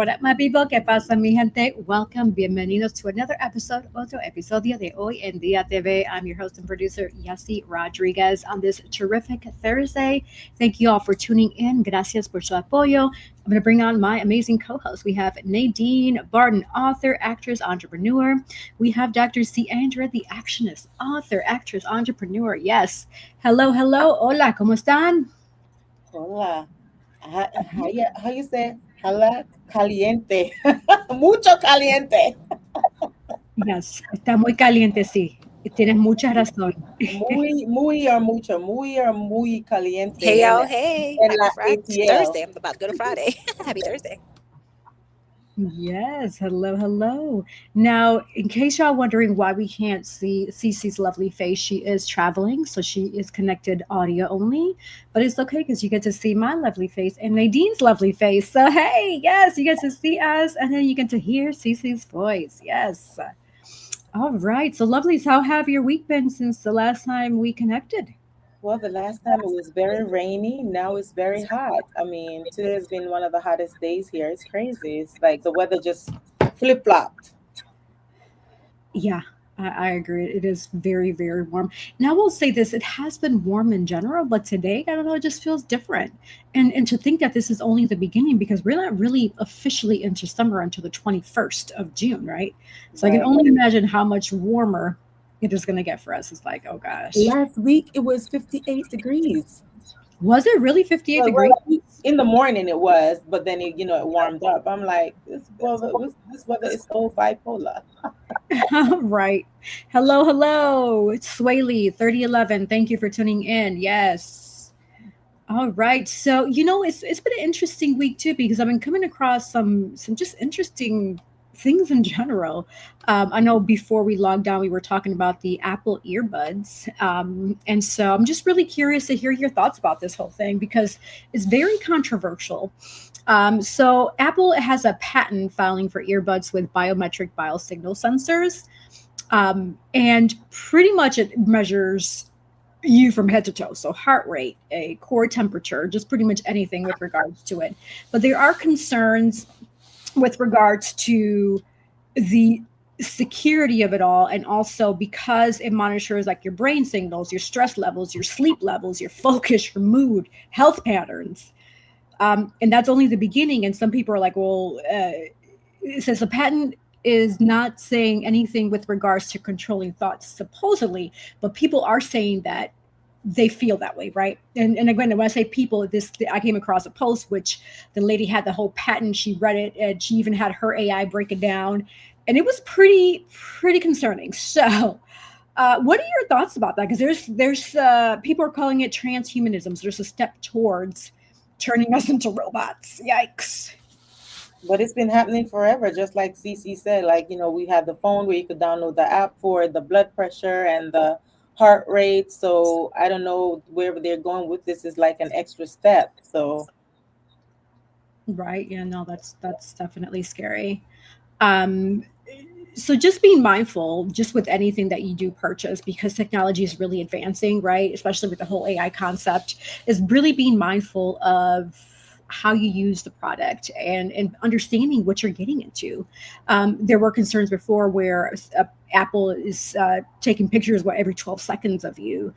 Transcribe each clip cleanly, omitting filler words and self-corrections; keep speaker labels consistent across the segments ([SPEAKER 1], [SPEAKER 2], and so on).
[SPEAKER 1] What up, my people? ¿Qué pasa, mi gente? Welcome, bienvenidos to another episode, otro episodio de Hoy En Día TV. I'm your host and producer, Yassi Rodriguez, on this terrific Thursday. Thank you all for tuning in. Gracias por su apoyo. I'm going to bring on my amazing co-host. We have Nadine Barton, author, actress, entrepreneur. We have Dr. Ciandra, the actionist, author, actress, entrepreneur. Yes. Hello, hello. Hola, ¿cómo están?
[SPEAKER 2] Hola. How you say? Hola caliente. Mucho caliente.
[SPEAKER 1] Yes, está muy caliente, sí. Tienes mucha razón.
[SPEAKER 2] Muy caliente.
[SPEAKER 3] Hey y'all, hey.
[SPEAKER 2] En
[SPEAKER 3] Happy
[SPEAKER 2] la
[SPEAKER 3] Friday.
[SPEAKER 2] ATL.
[SPEAKER 3] Thursday. I'm about to go to Friday. Happy Thursday.
[SPEAKER 1] Yes, hello, hello. Now, in case y'all wondering why we can't see Cece's lovely face, she is traveling, so she is connected audio only. But it's okay because you get to see my lovely face and Nadine's lovely face. So hey, yes, you get to see us, and then you get to hear Cece's voice. Yes. All right. So, lovelies, how have your week been since the last time we connected?
[SPEAKER 2] Well, the last time it was very rainy. Now it's very hot. I mean, today has been one of the hottest days here. It's crazy. It's like the weather just flip-flopped.
[SPEAKER 1] Yeah, I agree. It is very, very warm. And I will say this, it has been warm in general, but today, I don't know, it just feels different. And to think that this is only the beginning because we're not really officially into summer until the 21st of June, right? So I can
[SPEAKER 2] Right.
[SPEAKER 1] only imagine how much warmer it is going to get for us. It's like, oh gosh.
[SPEAKER 2] Last week it was 58 degrees.
[SPEAKER 1] Was it really 58
[SPEAKER 2] Well,
[SPEAKER 1] degrees?
[SPEAKER 2] in the morning it was, but then it warmed up. I'm like, this weather is so bipolar.
[SPEAKER 1] Right. Hello, hello. It's Swaley 3011. Thank you for tuning in. Yes. All right. So, it's been an interesting week too because I've been coming across some just interesting things in general. I know before we logged on, we were talking about the Apple earbuds. And so I'm just really curious to hear your thoughts about this whole thing because it's very controversial. So Apple has a patent filing for earbuds with biometric biosignal sensors. And pretty much it measures you from head to toe. So heart rate, a core temperature, just pretty much anything with regards to it. But there are concerns with regards to the security of it all, and also because it monitors like your brain signals, your stress levels, your sleep levels, your focus, your mood, health patterns. And that's only the beginning. And some people are like, well, it says the patent is not saying anything with regards to controlling thoughts, supposedly, but people are saying that they feel that way, right? And again, when I say people, I came across a post which the lady had the whole patent. She read it, and she even had her AI break it down, and it was pretty concerning. So, what are your thoughts about that? Because there's people are calling it transhumanism. So there's a step towards turning us into robots. Yikes!
[SPEAKER 2] But it's been happening forever, just like Cece said. Like, we have the phone where you could download the app for the blood pressure and the heart rate. So I don't know where they're going with this is like an extra step. So
[SPEAKER 1] Right. Yeah, no, that's definitely scary. Um, so just being mindful, just with anything that you do purchase, because technology is really advancing, right? Especially with the whole AI concept, is really being mindful of how you use the product and understanding what you're getting into. There were concerns before where Apple is taking pictures every 12 seconds of you.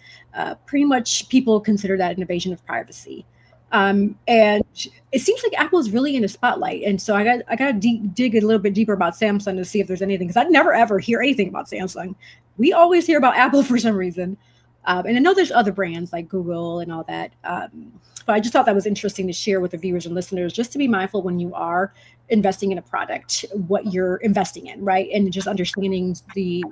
[SPEAKER 1] Pretty much people consider that an invasion of privacy. And it seems like Apple is really in the spotlight. And so I got to dig a little bit deeper about Samsung to see if there's anything, because I never ever hear anything about Samsung. We always hear about Apple for some reason. And I know there's other brands like Google and all that. But I just thought that was interesting to share with the viewers and listeners, just to be mindful when you are investing in a product, what you're investing in, right? And just understanding the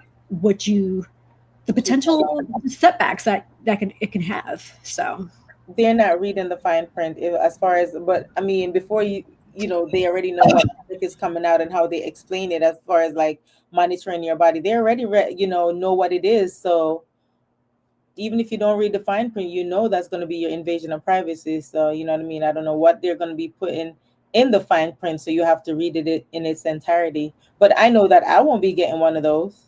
[SPEAKER 1] potential setbacks that it can have. So
[SPEAKER 2] they're not reading the fine print as far as, but I mean, before they already know what is coming out and how they explain it as far as like monitoring your body. They already know what it is. So even if you don't read the fine print, that's going to be your invasion of privacy. So, you know what I mean? I don't know what they're going to be putting in the fine print. So you have to read it in its entirety. But I know that I won't be getting one of those.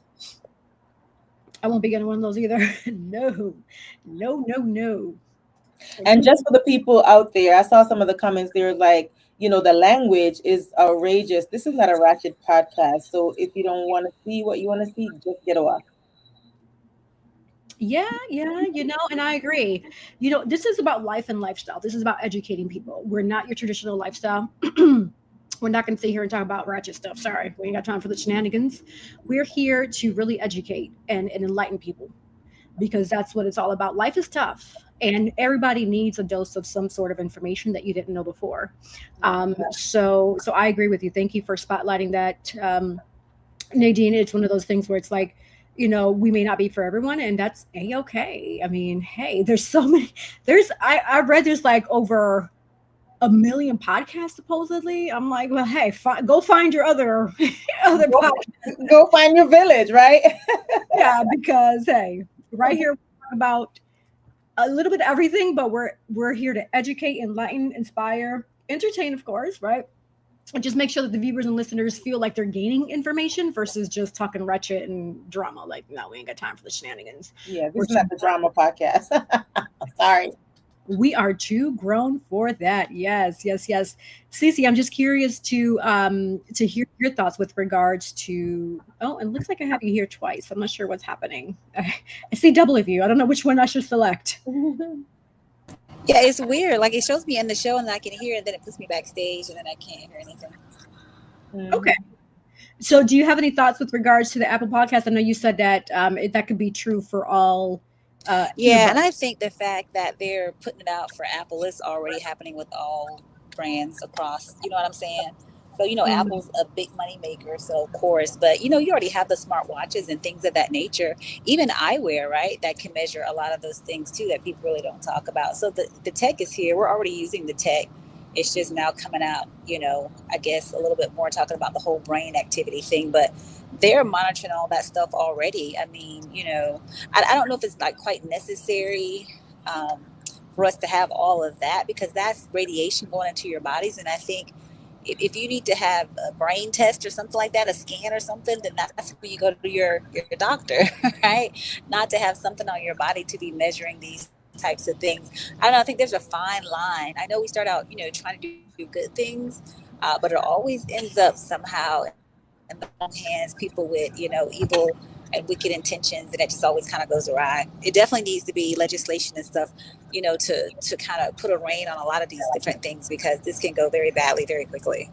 [SPEAKER 1] I won't be getting one of those either. No.
[SPEAKER 2] And just for the people out there, I saw some of the comments. They're like, the language is outrageous. This is not a ratchet podcast. So if you don't want to see what you want to see, just get off.
[SPEAKER 1] Yeah, yeah, and I agree. This is about life and lifestyle. This is about educating people. We're not your traditional lifestyle. We're not going to sit here and talk about ratchet stuff. Sorry, we ain't got time for the shenanigans. We're here to really educate and enlighten people because that's what it's all about. Life is tough, and everybody needs a dose of some sort of information that you didn't know before. So I agree with you. Thank you for spotlighting that. Nadine, it's one of those things where it's like, we may not be for everyone, and that's a-okay. I mean, hey, there's so many. I read there's like over a million podcasts supposedly. I'm like, well, hey, go find your other other podcasts.
[SPEAKER 2] Go find your village, right?
[SPEAKER 1] Yeah, because hey, right here we talk about a little bit of everything, but we're here to educate, enlighten, inspire, entertain, of course, right? And just make sure that the viewers and listeners feel like they're gaining information versus just talking ratchet and drama. Like, no, we ain't got time for the shenanigans.
[SPEAKER 2] Yeah, this is not the drama podcast. Sorry.
[SPEAKER 1] We are too grown for that. Yes, yes, yes. Cece, I'm just curious to hear your thoughts with regards to. Oh, and it looks like I have you here twice. I'm not sure what's happening. I see double of you. I don't know which one I should select.
[SPEAKER 3] Yeah, it's weird. Like it shows me in the show and I can hear, and then it puts me backstage, and then I can't hear anything.
[SPEAKER 1] Okay. So, do you have any thoughts with regards to the Apple Podcast? I know you said that that could be true for all.
[SPEAKER 3] Yeah, and I think the fact that they're putting it out for Apple is already happening with all brands across. You know what I'm saying? So, Apple's a big money maker, so of course, but you already have the smart watches and things of that nature, even eyewear, right? That can measure a lot of those things too that people really don't talk about. So the tech is here. We're already using the tech. It's just now coming out, I guess a little bit more talking about the whole brain activity thing, but they're monitoring all that stuff already. I mean, I don't know if it's like quite necessary for us to have all of that because that's radiation going into your bodies. And I think if you need to have a brain test or something like that, a scan or something, then that's where you go to your doctor, right? Not to have something on your body to be measuring these types of things. I don't know. I think there's a fine line. I know we start out, trying to do good things, but it always ends up somehow in the wrong hands, people with, evil and wicked intentions, and it just always kind of goes awry. It definitely needs to be legislation and stuff, to kind of put a rein on a lot of these different things because this can go very badly very quickly.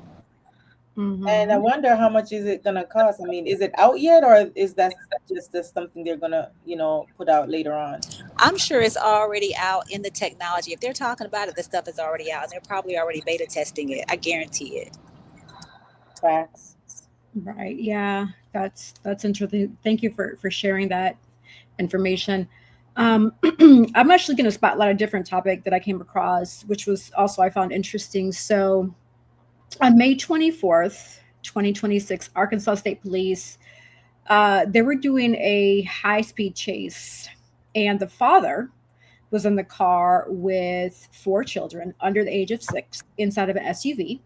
[SPEAKER 1] Mm-hmm.
[SPEAKER 2] And I wonder how much is it gonna cost? I mean, is it out yet, or is that just something they're gonna, put out later on?
[SPEAKER 3] I'm sure it's already out in the technology. If they're talking about it, the stuff is already out, and they're probably already beta testing it. I guarantee it.
[SPEAKER 2] Facts.
[SPEAKER 1] Right. Yeah. That's interesting. Thank you for sharing that information. I'm actually going to spotlight a different topic that I came across, which was also I found interesting. So on May 24th, 2026, Arkansas State Police, they were doing a high-speed chase, and the father was in the car with 4 children under the age of 6 inside of an SUV.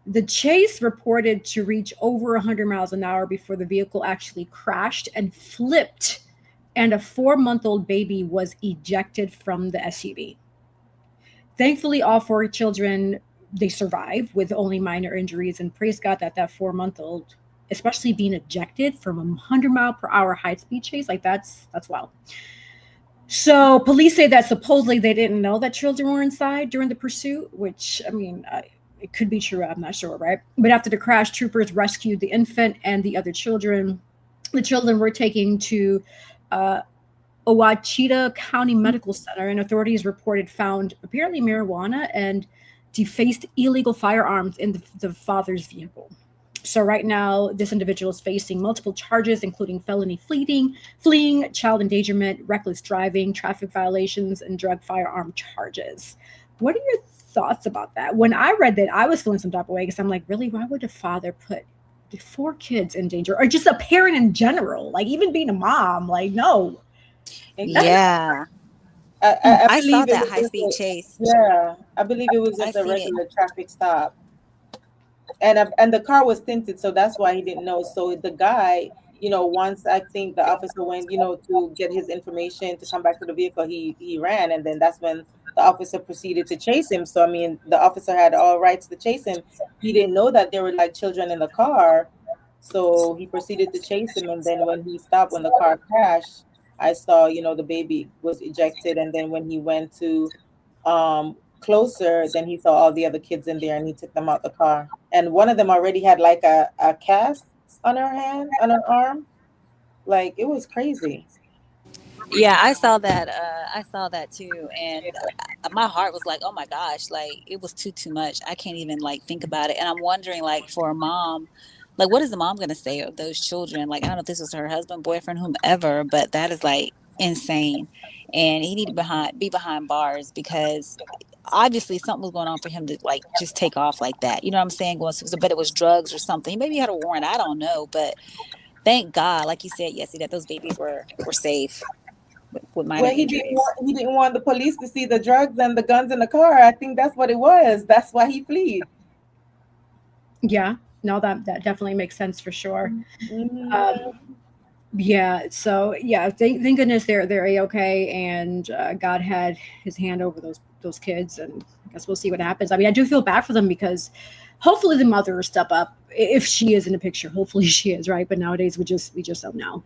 [SPEAKER 1] The chase reported to reach over 100 miles an hour before the vehicle actually crashed and flipped, and a 4-month-old baby was ejected from the SUV. Thankfully, all 4 children, they survived with only minor injuries, and praise God that 4-month-old, especially being ejected from a 100-mile-per-hour high-speed chase, like that's wild. So police say that supposedly they didn't know that children were inside during the pursuit, which, I mean, it could be true. I'm not sure, right? But after the crash, troopers rescued the infant and the other children. The children were taken to Ouachita County Medical Center, and authorities reported found apparently marijuana and defaced illegal firearms in the father's vehicle. So right now, this individual is facing multiple charges, including felony fleeing, child endangerment, reckless driving, traffic violations, and drug firearm charges. What are your thoughts about that? When I read that, I was feeling some type of way because I'm like, really, why would a father put the 4 kids in danger, or just a parent in general? Like even being a mom, like no.
[SPEAKER 3] Yeah. I saw that high-speed chase.
[SPEAKER 2] Yeah, I believe it was just a regular traffic stop, and the car was tinted, so that's why he didn't know. So the guy, once I think the officer went, to get his information to come back to the vehicle, he ran, and then that's when the officer proceeded to chase him. So I mean, the officer had all rights to chase him. He didn't know that there were like children in the car, so he proceeded to chase him. And then when he stopped, when the car crashed, I saw, the baby was ejected. And then when he went to closer, then he saw all the other kids in there, and he took them out the car. And one of them already had like a cast on her hand, on her arm. Like, it was crazy.
[SPEAKER 3] Yeah, I saw that. I saw that too, and my heart was like, "Oh my gosh!" Like, it was too much. I can't even like think about it. And I'm wondering, like, for a mom, like, what is the mom going to say of those children? Like, I don't know if this was her husband, boyfriend, whomever, but that is like insane. And he need to be behind bars, because obviously something was going on for him to like just take off like that. You know what I'm saying? But it was drugs or something. He maybe had a warrant. I don't know, but thank God, like you said, Yessie, that those babies were safe with minor
[SPEAKER 2] Well,
[SPEAKER 3] injuries.
[SPEAKER 2] he didn't want the police to see the drugs and the guns in the car. I think that's what it was. That's why he fled.
[SPEAKER 1] Yeah, no, that definitely makes sense for sure.
[SPEAKER 2] Mhm.
[SPEAKER 1] Yeah, so yeah, thank goodness they're a-okay, and God had his hand over those kids, and I guess we'll see what happens. I mean, I do feel bad for them, because hopefully the mother will step up if she is in the picture. Hopefully she is, right? But nowadays we just don't know.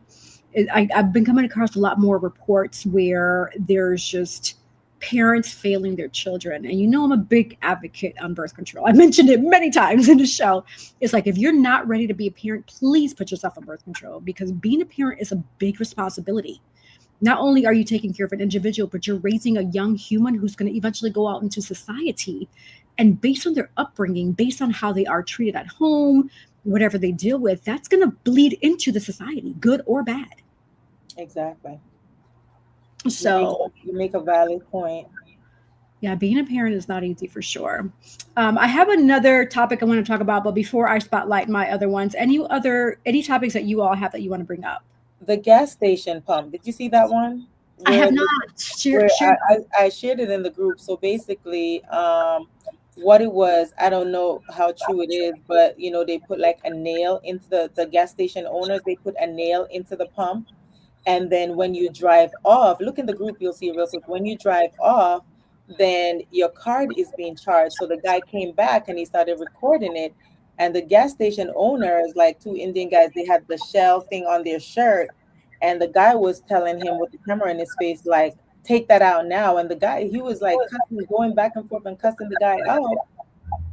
[SPEAKER 1] I've been coming across a lot more reports where there's just parents failing their children. And I'm a big advocate on birth control. I mentioned it many times in the show. It's like, if you're not ready to be a parent, please put yourself on birth control, because being a parent is a big responsibility. Not only are you taking care of an individual, but you're raising a young human who's going to eventually go out into society. And based on their upbringing, based on how they are treated at home, whatever they deal with, that's going to bleed into the society, good or bad.
[SPEAKER 2] Exactly.
[SPEAKER 1] So
[SPEAKER 2] you make a valid point.
[SPEAKER 1] yeah, being a parent is not easy for sure. I have another topic I want to talk about, but before I spotlight my other ones, any topics that you all have that you want to bring up?
[SPEAKER 2] The gas station pump. Did you see that one?
[SPEAKER 1] I have
[SPEAKER 2] Where
[SPEAKER 1] not
[SPEAKER 2] where
[SPEAKER 1] shared.
[SPEAKER 2] I shared it in the group. So basically, what it was, I don't know how true it is, but they put like a nail into the gas station owners. They put a nail into the pump, and then when you drive off, look in the group, you'll see real quick. When you drive off, then your card is being charged. So the guy came back and he started recording it. And the gas station owners, like two Indian guys, they had the Shell thing on their shirt. And the guy was telling him with the camera in his face, like, take that out now. And the guy, he was like cussing, going back and forth and cussing the guy out.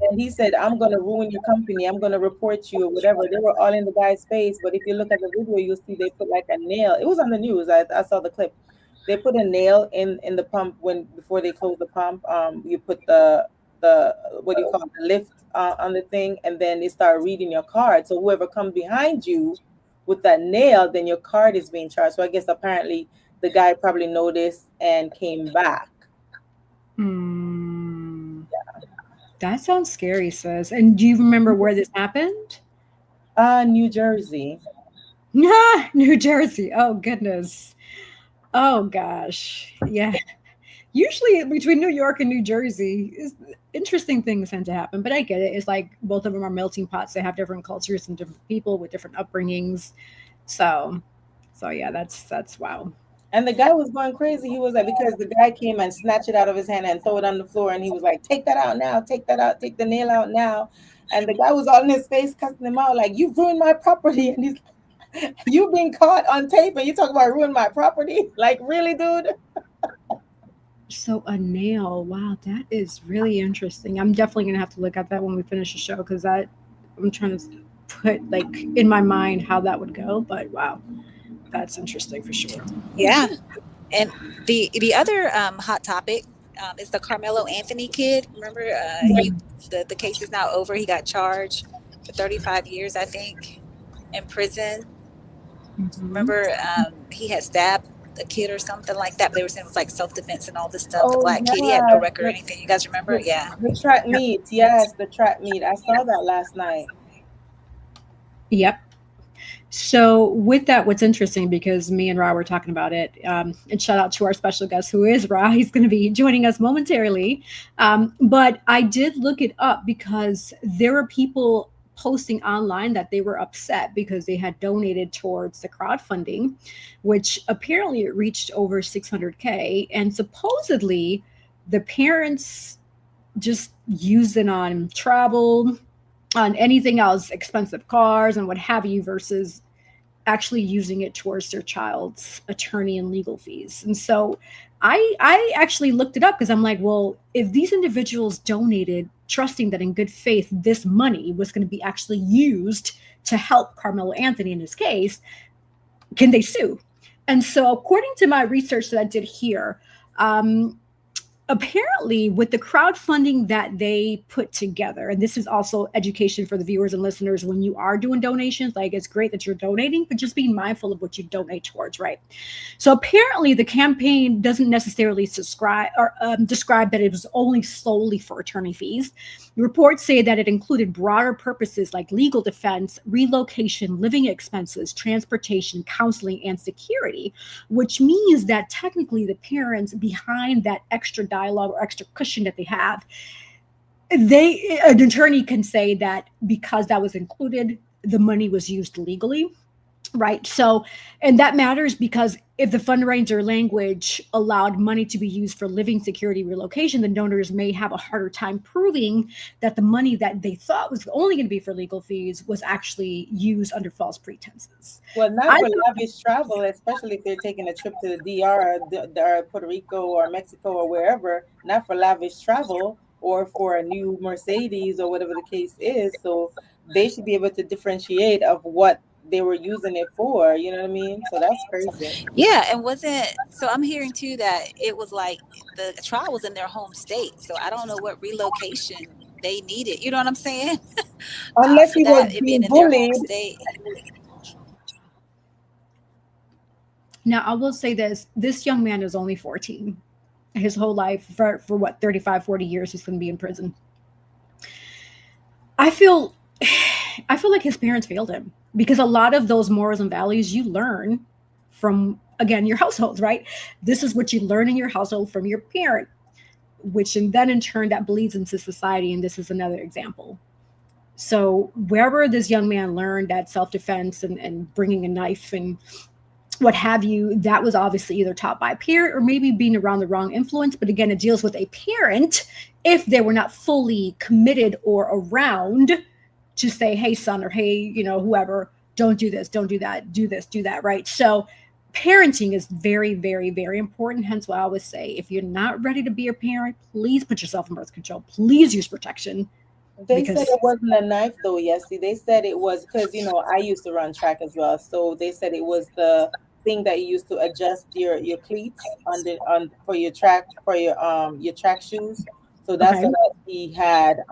[SPEAKER 2] And he said, I'm going to ruin your company. I'm going to report you or whatever. They were all in the guy's face. But if you look at the video, you'll see they put like a nail. It was on the news. I saw the clip. They put a nail in the pump before they close the pump. You put the what do you call it, the lift on the thing, and then they start reading your card. So whoever comes behind you with that nail, then your card is being charged. So I guess apparently the guy probably noticed and came back.
[SPEAKER 1] That sounds scary, sis. And do you remember where this happened?
[SPEAKER 2] New Jersey.
[SPEAKER 1] New Jersey. Oh goodness. Oh gosh. Yeah. Usually between New York and New Jersey, interesting things tend to happen. But I get it. It's like both of them are melting pots. They have different cultures and different people with different upbringings. So yeah, that's wow.
[SPEAKER 2] And the guy was going crazy. He was like, because the guy came and snatched it out of his hand and threw it on the floor. And he was like, take that out now. Take that out. Take the nail out now. And the guy was all in his face, cussing him out, like, you've ruined my property. And he's like, you've been caught on tape and you talk about ruin my property. Like, really, dude?
[SPEAKER 1] So a nail. Wow, that is really interesting. I'm definitely going to have to look at that when we finish the show, because I'm trying to put like in my mind how that would go. But wow. That's interesting for sure.
[SPEAKER 3] Yeah. And the other hot topic is the Carmelo Anthony kid. Remember, the case is now over. He got charged for 35 years, I think, in prison. Mm-hmm. Remember, he had stabbed a kid or something like that. But they were saying it was like self-defense and all this stuff. The black kid, he had no record or anything. You guys remember? Yeah.
[SPEAKER 2] The track meet. Yes, the track meet. I saw that last night.
[SPEAKER 1] Yep. So with that, what's interesting, because me and Rah were talking about it, and shout out to our special guest who is Rah. He's going to be joining us momentarily. But I did look it up, because there were people posting online that they were upset because they had donated towards the crowdfunding, which apparently it reached over 600K. And supposedly the parents just use it on travel, on anything else, expensive cars and what have you, versus actually using it towards their child's attorney and legal fees. And so I actually looked it up because I'm like, well, if these individuals donated, trusting that in good faith this money was going to be actually used to help Carmelo Anthony in his case, can they sue? And so according to my research that I did here, apparently with the crowdfunding that they put together, and this is also education for the viewers and listeners, when you are doing donations, like it's great that you're donating, but just being mindful of what you donate towards, right? So apparently the campaign doesn't necessarily describe that it was only solely for attorney fees. The reports say that it included broader purposes like legal defense, relocation, living expenses, transportation, counseling, and security, which means that technically the parents behind that extra dialogue or extra cushion that they have, an attorney can say that because that was included, the money was used legally, right? So, and that matters because if the fundraiser language allowed money to be used for living, security, relocation, then donors may have a harder time proving that the money that they thought was only going to be for legal fees was actually used under false pretenses.
[SPEAKER 2] Well, not for lavish travel, especially if they're taking a trip to the DR or Puerto Rico or Mexico or wherever, not for lavish travel or for a new Mercedes or whatever the case is. So they should be able to differentiate of what they were using it for, you know what I mean? So that's crazy.
[SPEAKER 3] Yeah, and so I'm hearing too that it was like the trial was in their home state. So I don't know what relocation they needed. You know what I'm saying?
[SPEAKER 2] Unless he was being bullied.
[SPEAKER 1] Now, I will say this young man is only 14. His whole life, for what, 35, 40 years, he's going to be in prison. I feel like his parents failed him, because a lot of those morals and values you learn from, again, your household, right? This is what you learn in your household from your parent, which then in turn that bleeds into society. And this is another example. So wherever this young man learned that self-defense and bringing a knife and what have you, that was obviously either taught by a peer or maybe being around the wrong influence. But again, it deals with a parent if they were not fully committed or around to say, hey, son, or hey, whoever, don't do this, don't do that, do this, do that, right? So parenting is very, very, very important. Hence why I always say, if you're not ready to be a parent, please put yourself in birth control. Please use protection.
[SPEAKER 2] They said it wasn't a knife though, Yessie. They said it was because, I used to run track as well. So they said it was the thing that you used to adjust your cleats for your track shoes. So that's what he had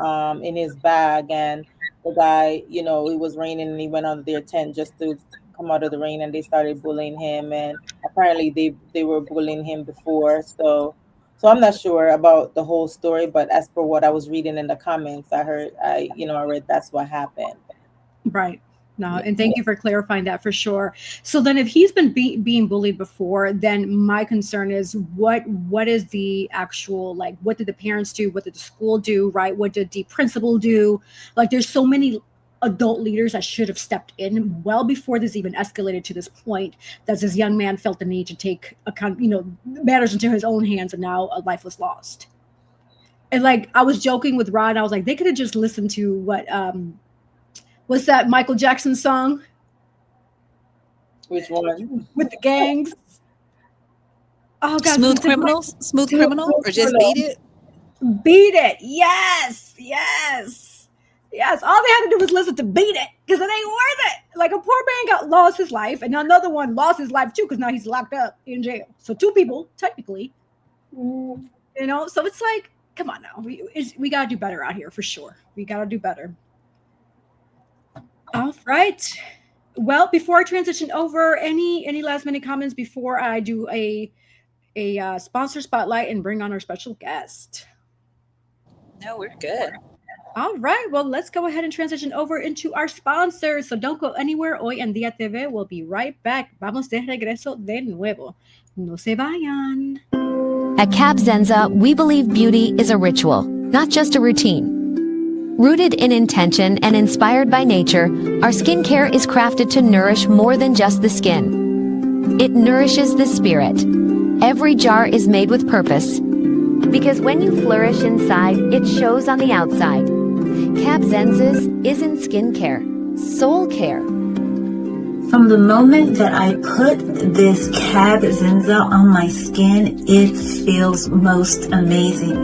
[SPEAKER 2] in his bag. And the guy, it was raining and he went under their tent just to come out of the rain, and they started bullying him. And apparently they were bullying him before. So I'm not sure about the whole story, but as for what I was reading in the comments, I read that's what happened.
[SPEAKER 1] Right. No, and thank you for clarifying that for sure. So then if he's been being bullied before, then my concern is what is the actual, like, what did the parents do? What did the school do? Right? What did the principal do? Like, there's so many adult leaders that should have stepped in well before this even escalated to this point, that this young man felt the need to take matters into his own hands, and now a life was lost. And like, I was joking with Rod, I was like, they could have just listened to what's that Michael Jackson song?
[SPEAKER 2] Which one?
[SPEAKER 1] With the gangs. Oh God,
[SPEAKER 3] Smooth Criminal, or just Beat It?
[SPEAKER 1] Beat It. Yes. All they had to do was listen to Beat It, because it ain't worth it. Like, a poor man lost his life, and another one lost his life too, because now he's locked up in jail. So two people, technically. So it's like, come on now. We got to do better out here for sure. We got to do better. All right. Well, before I transition over, any last minute comments before I do a sponsor spotlight and bring on our special guest?
[SPEAKER 3] No, we're good.
[SPEAKER 1] All right. Well, let's go ahead and transition over into our sponsors. So don't go anywhere. Hoy En Día TV will be right back. Vamos de regreso de nuevo. No se vayan.
[SPEAKER 4] At Cab Zenza, we believe beauty is a ritual, not just a routine. Rooted in intention and inspired by nature, our skincare is crafted to nourish more than just the skin. It nourishes the spirit. Every jar is made with purpose, Because when you flourish inside, it shows on the outside. Cabzenza's isn't skincare, soul care.
[SPEAKER 5] From the moment that I put this Cab Zenza on my skin, it feels most amazing.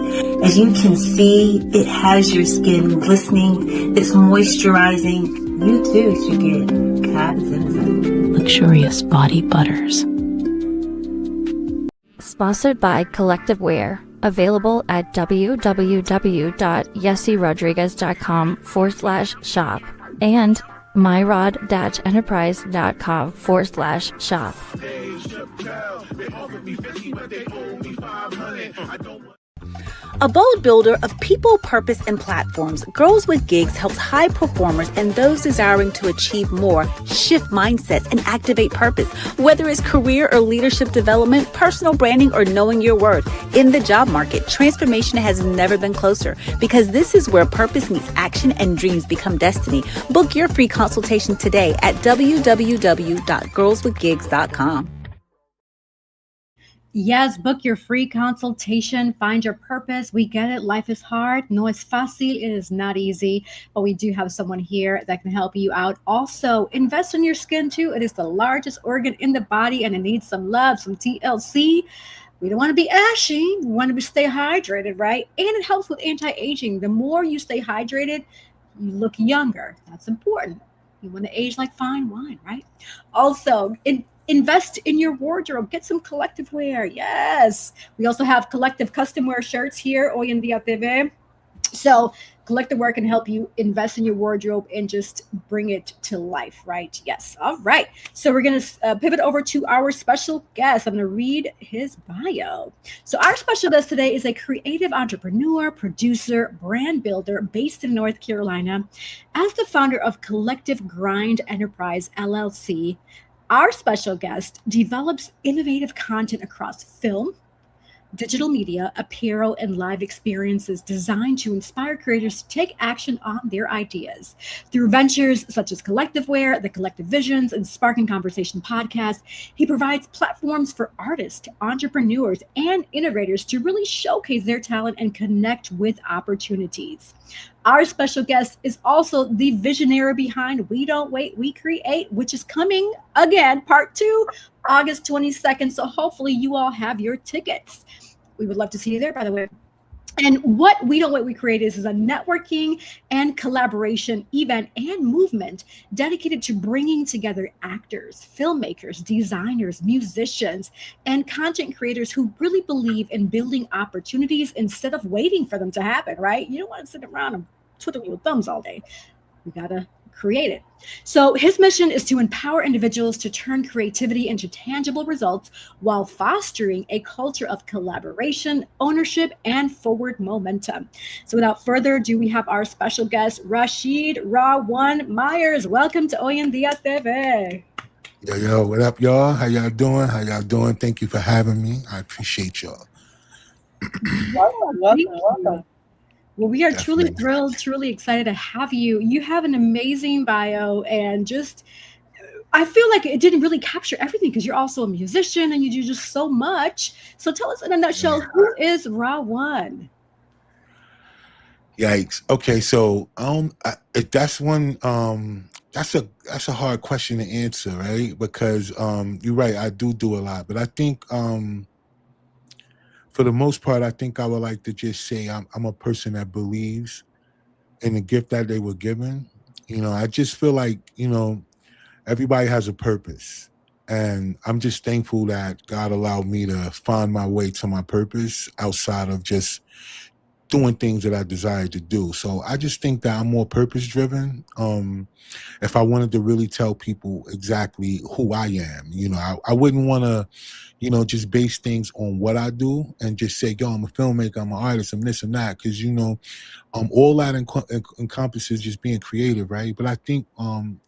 [SPEAKER 5] As you can see, it has your skin glistening, it's moisturizing. You too should get Cab Zenza.
[SPEAKER 6] Luxurious body butters.
[SPEAKER 4] Sponsored by Collective Wear. Available at www.yessirodriguez.com/shop and myrod-enterprise.com/shop.
[SPEAKER 7] A bold builder of people, purpose, and platforms, Girls with Gigs helps high performers and those desiring to achieve more shift mindsets and activate purpose. Whether it's career or leadership development, personal branding, or knowing your worth. In the job market, transformation has never been closer because this is where purpose meets action and dreams become destiny. Book your free consultation today at www.girlswithgigs.com.
[SPEAKER 1] Yes, book your free consultation. Find your purpose. We get it. Life is hard. No es fácil. It is not easy. But we do have someone here that can help you out. Also, invest in your skin too. It is the largest organ in the body and it needs some love, some TLC. We don't want to be ashy. We want to stay hydrated, right? And it helps with anti-aging. The more you stay hydrated, you look younger. That's important. You want to age like fine wine, right? Also, invest in your wardrobe. Get some collective wear. Yes. We also have collective custom wear shirts here, Hoy En Día TV. So collective wear can help you invest in your wardrobe and just bring it to life, right? Yes. All right. So we're going to pivot over to our special guest. I'm going to read his bio. So our special guest today is a creative entrepreneur, producer, brand builder based in North Carolina. As the founder of Collective Grind Enterprise LLC, our special guest develops innovative content across film, digital media, apparel, and live experiences designed to inspire creators to take action on their ideas. Through ventures such as Collective Wear, The Collective Visions, and Sparking Conversation podcast, he provides platforms for artists, entrepreneurs, and innovators to really showcase their talent and connect with opportunities. Our special guest is also the visionary behind We Don't Wait, We Create, which is coming again, part 2, August 22nd. So hopefully you all have your tickets. We would love to see you there, by the way. And what We Don't Wait, We Create is a networking and collaboration event and movement dedicated to bringing together actors, filmmakers, designers, musicians, and content creators who really believe in building opportunities instead of waiting for them to happen, right? You don't want to sit around and twiddle your thumbs all day. We got to create it. So his mission is to empower individuals to turn creativity into tangible results while fostering a culture of collaboration, ownership, and forward momentum. So without further ado, we have our special guest, Rasheed Rah-1 Myers. Welcome to Hoy En Día TV.
[SPEAKER 8] Yo, what up, y'all? How y'all doing? Thank you for having me. I appreciate y'all.
[SPEAKER 2] Welcome.
[SPEAKER 1] Well, we are
[SPEAKER 8] Definitely.
[SPEAKER 1] truly thrilled, truly excited to have you. You have an amazing bio and just, I feel like it didn't really capture everything because you're also a musician and you do just so much. So tell us in a nutshell, who is Rah-1?
[SPEAKER 8] Yikes. Okay, so that's one. That's a hard question to answer, right? Because you're right. I do a lot, but I think for the most part, I think I would like to just say I'm a person that believes in the gift that they were given. You know, I just feel like, you know, everybody has a purpose. And I'm just thankful that God allowed me to find my way to my purpose outside of just doing things that I desire to do. So I just think that I'm more purpose driven. If I wanted to really tell people exactly who I am, you know, I wouldn't want to, you know, just base things on what I do and just say, yo, I'm a filmmaker, I'm an artist, I'm this and that. Cause, you know, all that encompasses just being creative, right? But I think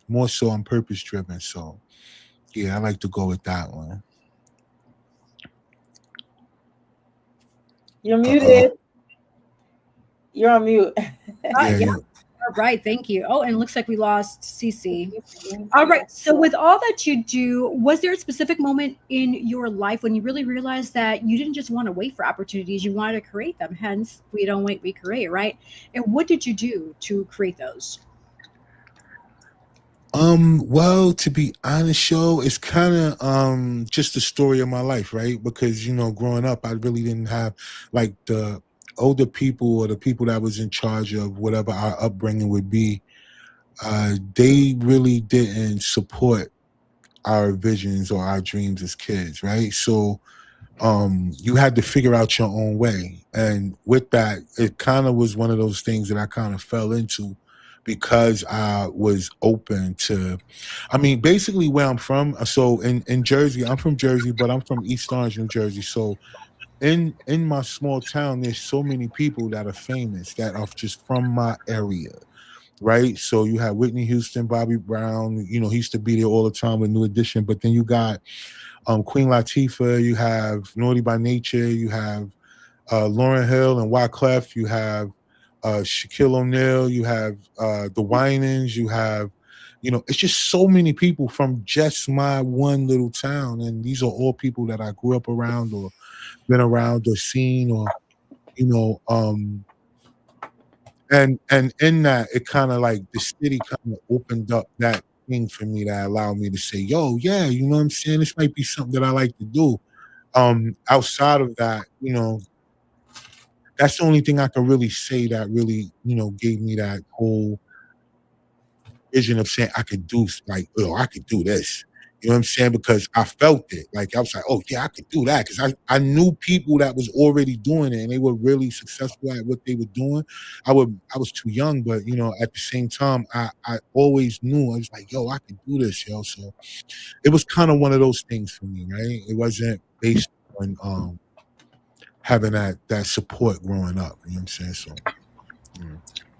[SPEAKER 8] more so I'm purpose driven. So yeah, I like to go with that one.
[SPEAKER 2] You're muted. You're on mute.
[SPEAKER 8] Yeah.
[SPEAKER 1] right. Thank you. Oh, and it looks like we lost Cece. All right. So, with all that you do, was there a specific moment in your life when you really realized that you didn't just want to wait for opportunities, you wanted to create them? Hence, we don't wait, we create, right? And what did you do to create those?
[SPEAKER 8] Well, to be honest, show, it's kind of just the story of my life, right? Because growing up, I really didn't have like the older people or the people that was in charge of whatever our upbringing would be. They really didn't support our visions or our dreams as kids, right? So you had to figure out your own way. And with that, it kind of was one of those things that I kind of fell into because I was open to, I mean, basically where I'm from. So in Jersey, I'm from Jersey, but I'm from East Orange, New Jersey. So in my small town, there's so many people that are famous that are just from my area. Right. So you have Whitney Houston, Bobby Brown, he used to be there all the time with New Edition. But then you got Queen Latifah, you have Naughty by Nature, you have Lauryn Hill and Wyclef, you have Shaquille O'Neal, you have the Winans, you have, it's just so many people from just my one little town. And these are all people that I grew up around or been around or seen or, you know, and in that, it kind of like the city kind of opened up that thing for me that allowed me to say, yo, yeah, you know what I'm saying? This might be something that I like to do. Outside of that, that's the only thing I can really say that really, gave me that whole vision of saying I could do like, oh, I could do this. You know what I'm saying? Because I felt it. Like I was like, oh yeah, I could do that. Because I knew people that was already doing it and they were really successful at what they were doing. I was too young, but at the same time, I always knew I was like, yo, I could do this, yo. So it was kind of one of those things for me, right? It wasn't based on having that support growing up. You know what I'm saying? So yeah.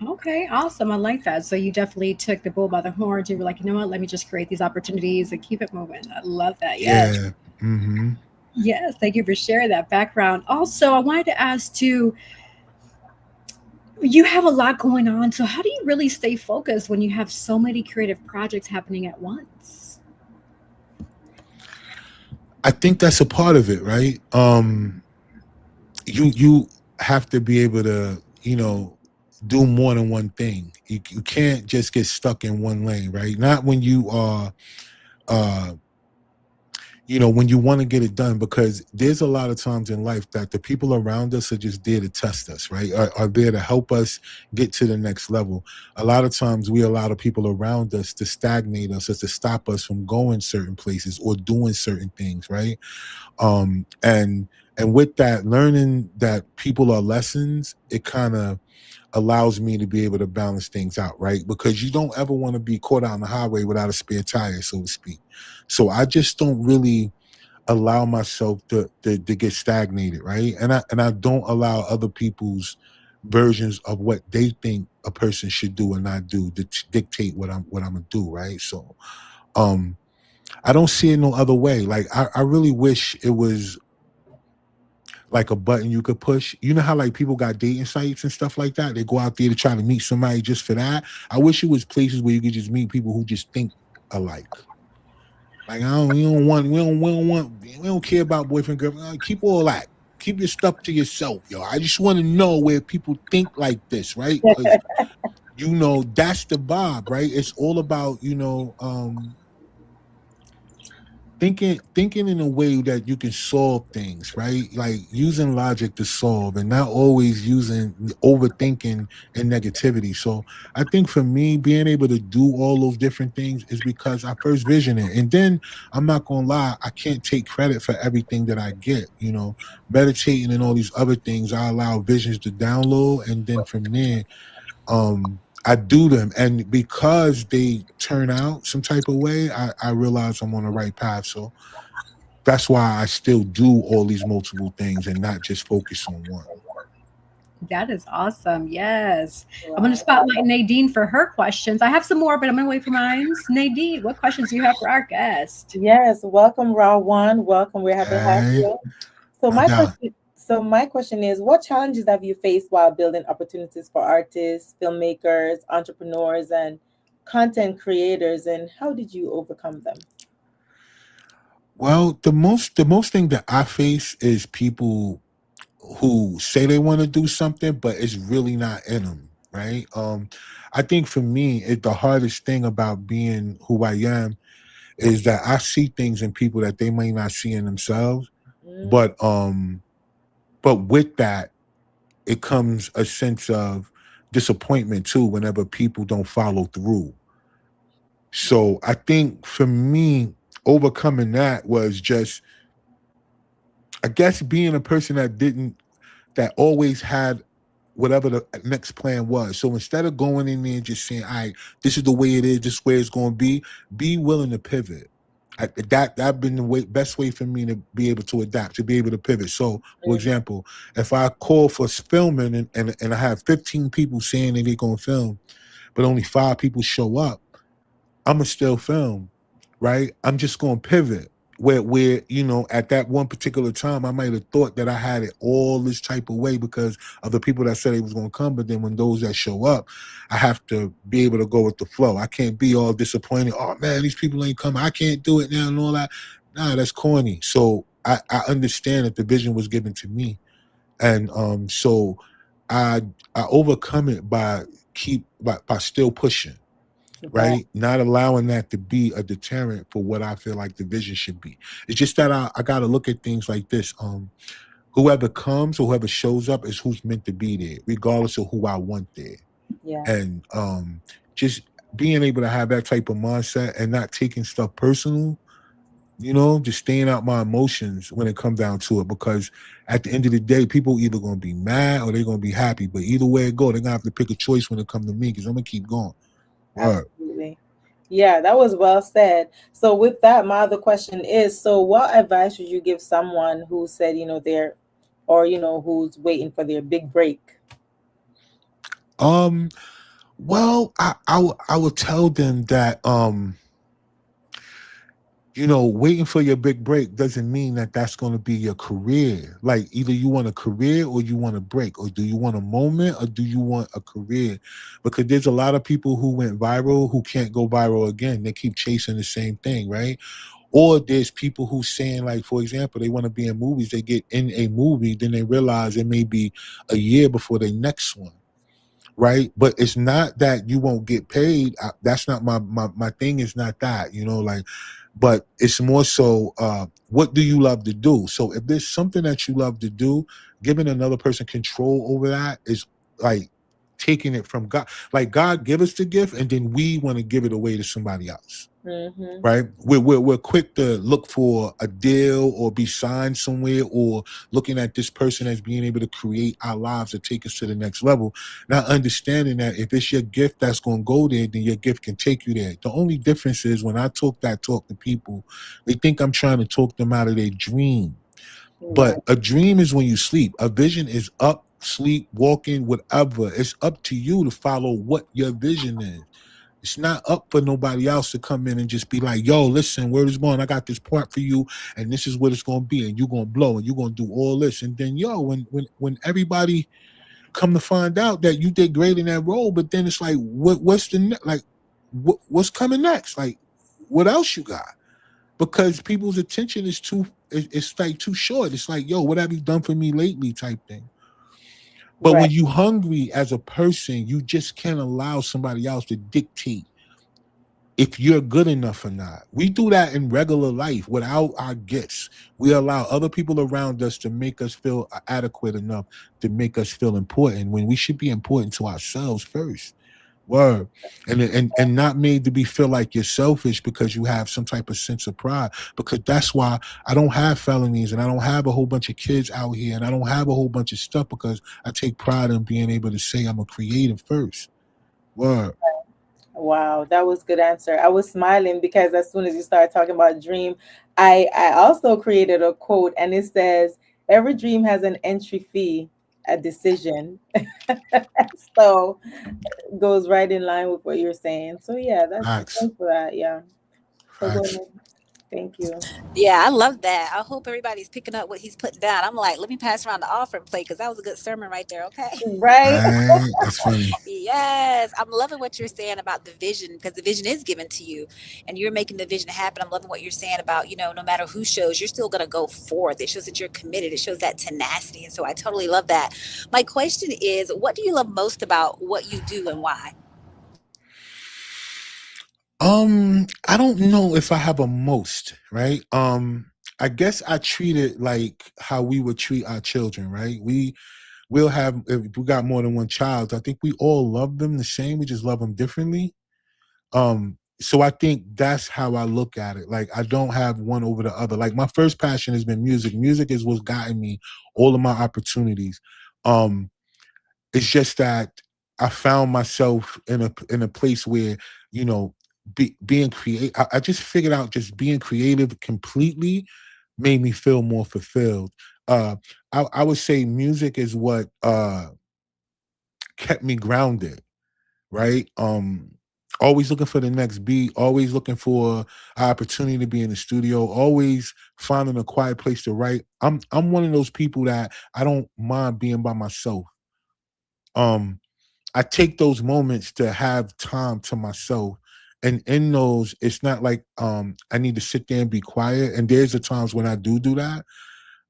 [SPEAKER 1] Okay, awesome. I like that. So you definitely took the bull by the horns. You were like, you know what? Let me just create these opportunities and keep it moving. I love that. Yes.
[SPEAKER 8] Yeah. Mm-hmm.
[SPEAKER 1] Yes. Thank you for sharing that background. Also, I wanted to ask too, you have a lot going on. So how do you really stay focused when you have so many creative projects happening at once?
[SPEAKER 8] I think that's a part of it, right? You have to be able to, do more than one thing. You can't just get stuck in one lane, right? Not when you are, when you want to get it done, because there's a lot of times in life that the people around us are just there to test us, right? Are there to help us get to the next level. A lot of times we allow the people around us to stagnate us or to stop us from going certain places or doing certain things, right? And with that, learning that people are lessons, it kind of allows me to be able to balance things out, right? Because you don't ever want to be caught out on the highway without a spare tire, so to speak. So I just don't really allow myself to get stagnated, right? And I don't allow other people's versions of what they think a person should do and not do to dictate what I'm gonna do, right? So I don't see it no other way. Like I really wish it was like a button you could push. You know how like people got dating sites and stuff like that? They go out there to try to meet somebody just for that. I wish it was places where you could just meet people who just think alike. Like we don't care about boyfriend, girlfriend. Keep all that. Keep your stuff to yourself, yo. I just want to know where people think like this, right? Because that's the vibe, right? It's all about, thinking in a way that you can solve things, right? Like using logic to solve and not always using overthinking and negativity. So I think for me, being able to do all those different things is because I first vision it. And then I'm not gonna lie, I can't take credit for everything that I get, meditating and all these other things. I allow visions to download, and then from there, I do them, and because they turn out some type of way, I realize I'm on the right path. So that's why I still do all these multiple things and not just focus on one.
[SPEAKER 1] That is awesome. Yes. I'm going to spotlight Nadine for her questions. I have some more, but I'm going to wait for mine. Nadine, what questions do you have for our guest?
[SPEAKER 2] Yes, welcome, Rah-1. Welcome. We're happy to have you. So So my question is, what challenges have you faced while building opportunities for artists, filmmakers, entrepreneurs, and content creators, and how did you overcome them?
[SPEAKER 8] Well, the most thing that I face is people who say they want to do something, but it's really not in them. Right. I think for me, the hardest thing about being who I am is that I see things in people that they may not see in themselves.
[SPEAKER 2] Mm,
[SPEAKER 8] But with that, it comes a sense of disappointment too whenever people don't follow through. So I think for me, overcoming that was just, I guess, being a person that always had whatever the next plan was. So instead of going in there and just saying, "All right, this is the way it is, this is where it's going to be willing to pivot." That been the best way for me to be able to adapt, to be able to pivot. So, for
[SPEAKER 2] mm,
[SPEAKER 8] example, if I call for filming and I have 15 people saying that they're going to film, but only 5 people show up, I'm gonna still film, right? I'm just gonna pivot. Where at that one particular time I might have thought that I had it all this type of way because of the people that said they was gonna come, but then when those that show up, I have to be able to go with the flow. I can't be all disappointed. Oh man, these people ain't coming. I can't do it now and all that. Nah, that's corny. So I understand that the vision was given to me, and so I I overcome it by still pushing,
[SPEAKER 2] right.
[SPEAKER 8] right? Not allowing that to be a deterrent for what I feel like the vision should be. It's just that I got to look at things like this. Whoever comes or whoever shows up is who's meant to be there, regardless of who I want there.
[SPEAKER 2] Yeah.
[SPEAKER 8] And just being able to have that type of mindset and not taking stuff personal, just staying out my emotions when it comes down to it. Because at the end of the day, people either going to be mad or they're going to be happy. But either way it go, they're going to have to pick a choice when it comes to me because I'm going to keep going. Word.
[SPEAKER 2] Absolutely. Yeah, that was well said. So with that, my other question is, so what advice would you give someone who said, they're or who's waiting for their big break?
[SPEAKER 8] Um, Well, I will tell them that waiting for your big break doesn't mean that that's going to be your career. Like either you want a career or you want a break, or do you want a moment or do you want a career? Because there's a lot of people who went viral who can't go viral again. They keep chasing the same thing, right? Or there's people who saying, like, for example, they want to be in movies. They get in a movie, then they realize it may be a year before the next one, right? But it's not that you won't get paid. That's not my thing. Is not that, like, but it's more so, what do you love to do? So if there's something that you love to do, giving another person control over that is like taking it from God. Like God give us the gift, and then we want to give it away to somebody else.
[SPEAKER 2] Mm-hmm.
[SPEAKER 8] Right, we're quick to look for a deal or be signed somewhere, or looking at this person as being able to create our lives or take us to the next level. Not understanding that if it's your gift that's going to go there, then your gift can take you there. The only difference is when I talk to people, they think I'm trying to talk them out of their dream.
[SPEAKER 2] Right.
[SPEAKER 8] But a dream is when you sleep. A vision is up, sleep, walking, whatever. It's up to you to follow what your vision is. It's not up for nobody else to come in and just be like, yo, listen, where is going? I got this part for you, and this is what it's gonna be, and you're gonna blow, and you're gonna do all this. And then when everybody come to find out that you did great in that role, but then it's like, what's what's coming next? Like, what else you got? Because people's attention is it's like too short. It's like, yo, what have you done for me lately type thing. But
[SPEAKER 2] Right.
[SPEAKER 8] when you hungry as a person, you just can't allow somebody else to dictate if you're good enough or not. We do that in regular life without our gifts. We allow other people around us to make us feel adequate enough to make us feel important when we should be important to ourselves first. Word. And not made to be feel like you're selfish because you have some type of sense of pride. Because that's why I don't have felonies and I don't have a whole bunch of kids out here and I don't have a whole bunch of stuff, because I take pride in being able to say I'm a creative first. Word.
[SPEAKER 2] Wow, that was good answer. I was smiling because as soon as you started talking about dream, I also created a quote and it says, "Every dream has an entry fee, a decision." So it goes right in line with what you're saying. So yeah, that's
[SPEAKER 8] Facts.
[SPEAKER 2] thanks for that. Yeah. So go
[SPEAKER 8] Facts.
[SPEAKER 2] ahead. Thank you.
[SPEAKER 3] Yeah, I love that. I hope everybody's picking up what he's putting down. I'm like, let me pass around the offering plate because that was a good sermon right there. Okay.
[SPEAKER 2] Right.
[SPEAKER 8] Right? That's funny.
[SPEAKER 3] Yes, I'm loving what you're saying about the vision because the vision is given to you and you're making the vision happen. I'm loving what you're saying about, no matter who shows, you're still going to go forth. It shows that you're committed. It shows that tenacity. And so I totally love that. My question is, what do you love most about what you do and why?
[SPEAKER 8] I don't know if I have a most, right? I guess I treat it like how we would treat our children, right? We'll have, if we got more than one child, I think we all love them the same. We just love them differently. So I think that's how I look at it. Like, I don't have one over the other. Like, my first passion has been music. Music is what's gotten me all of my opportunities. It's just that I found myself in a place where, being creative. I just figured out just being creative completely made me feel more fulfilled. I would say music is what kept me grounded, right? Always looking for the next beat, always looking for an opportunity to be in the studio, always finding a quiet place to write. I'm one of those people that I don't mind being by myself. I take those moments to have time to myself. And in those, it's not like I need to sit there and be quiet. And there's the times when I do that.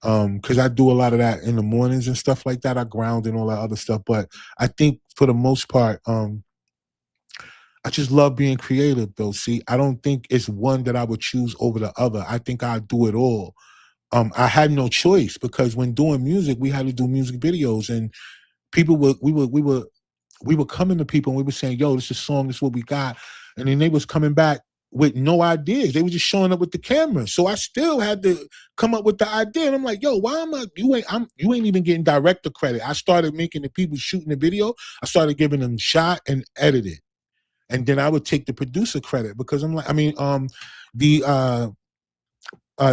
[SPEAKER 8] Because I do a lot of that in the mornings and stuff like that. I ground and all that other stuff. But I think for the most part, I just love being creative though. See, I don't think it's one that I would choose over the other. I think I do it all. I had no choice because when doing music, we had to do music videos and people we were coming to people and we were saying, yo, this is a song, this is what we got. And then they was coming back with no ideas. They were just showing up with the camera. So I still had to come up with the idea. And I'm like, yo, why am I, you ain't even getting director credit. I started making the people shooting the video. I started giving them shot and edited. And then I would take the producer credit because I'm like, the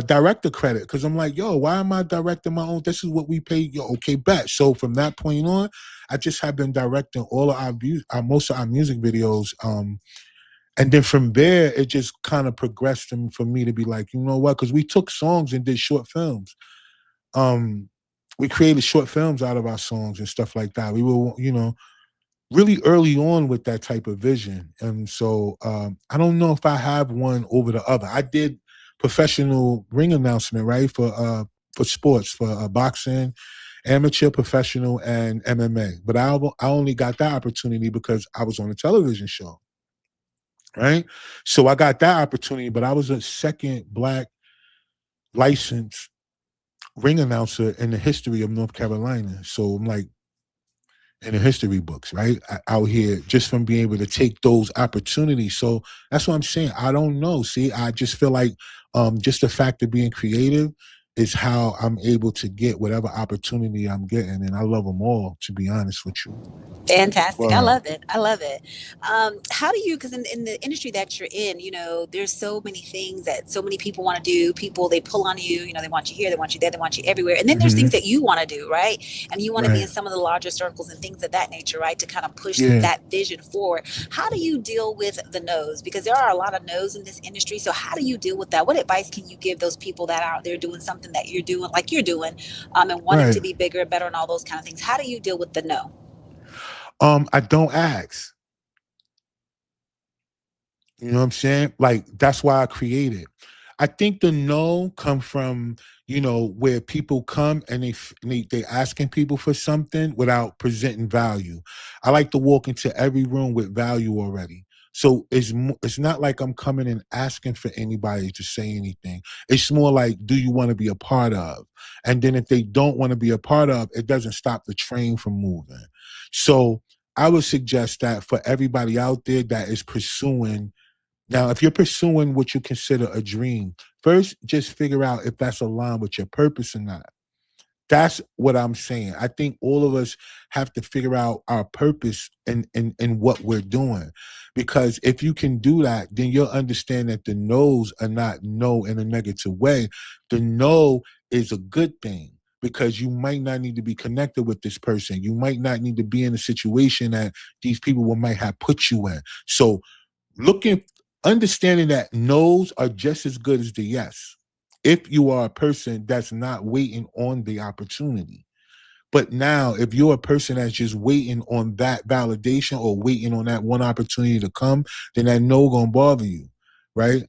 [SPEAKER 8] director credit because I'm like, yo, why am I directing my own? This is what we pay. Yo, okay, bet. So from that point on, I just have been directing all of most of our music videos. And then from there, it just kind of progressed for me to be like, you know what? Because we took songs and did short films. We created short films out of our songs and stuff like that. We were, really early on with that type of vision. And so I don't know if I have one over the other. I did professional ring announcement, right? For sports, for boxing, amateur, professional, and MMA. But I only got that opportunity because I was on a television show, right? So I got that opportunity, but I was a second Black licensed ring announcer in the history of North Carolina. So I'm like, in the history books, right? Out here just from being able to take those opportunities. So that's what I'm saying. I don't know. See, I just feel like just the fact of being creative is how I'm able to get whatever opportunity I'm getting. And I love them all, to be honest with you.
[SPEAKER 3] Fantastic.
[SPEAKER 8] Wow.
[SPEAKER 3] I love it. I love it. How do you, because in the industry that you're in, there's so many things that so many people want to do. People, they pull on you, they want you here, they want you there, they want you everywhere. And then there's things that you want to do, right? And you want to be in some of the larger circles and things of that nature, right? To kind of push that vision forward. How do you deal with the no's? Because there are a lot of no's in this industry. So how do you deal with that? What advice can you give those people that are out there doing something that you're doing, like you're doing, and wanting to be bigger and better and all those kind of things? How do you deal with the no?
[SPEAKER 8] I don't ask. You know what I'm saying? Like, that's why I created. I think the no come from, where people come and they asking people for something without presenting value. I like to walk into every room with value already. So it's not like I'm coming and asking for anybody to say anything. It's more like, do you want to be a part of? And then if they don't want to be a part of, it doesn't stop the train from moving. So I would suggest that for everybody out there that is pursuing. Now, if you're pursuing what you consider a dream, first, just figure out if that's aligned with your purpose or not. That's what I'm saying. I think all of us have to figure out our purpose in what we're doing. Because if you can do that, then you'll understand that the no's are not no in a negative way. The no is a good thing because you might not need to be connected with this person. You might not need to be in a situation that these people might have put you in. So looking understanding that no's are just as good as the yes. If you are a person that's not waiting on the opportunity. But now, if you're a person that's just waiting on that validation or waiting on that one opportunity to come, then that no gonna bother you, right?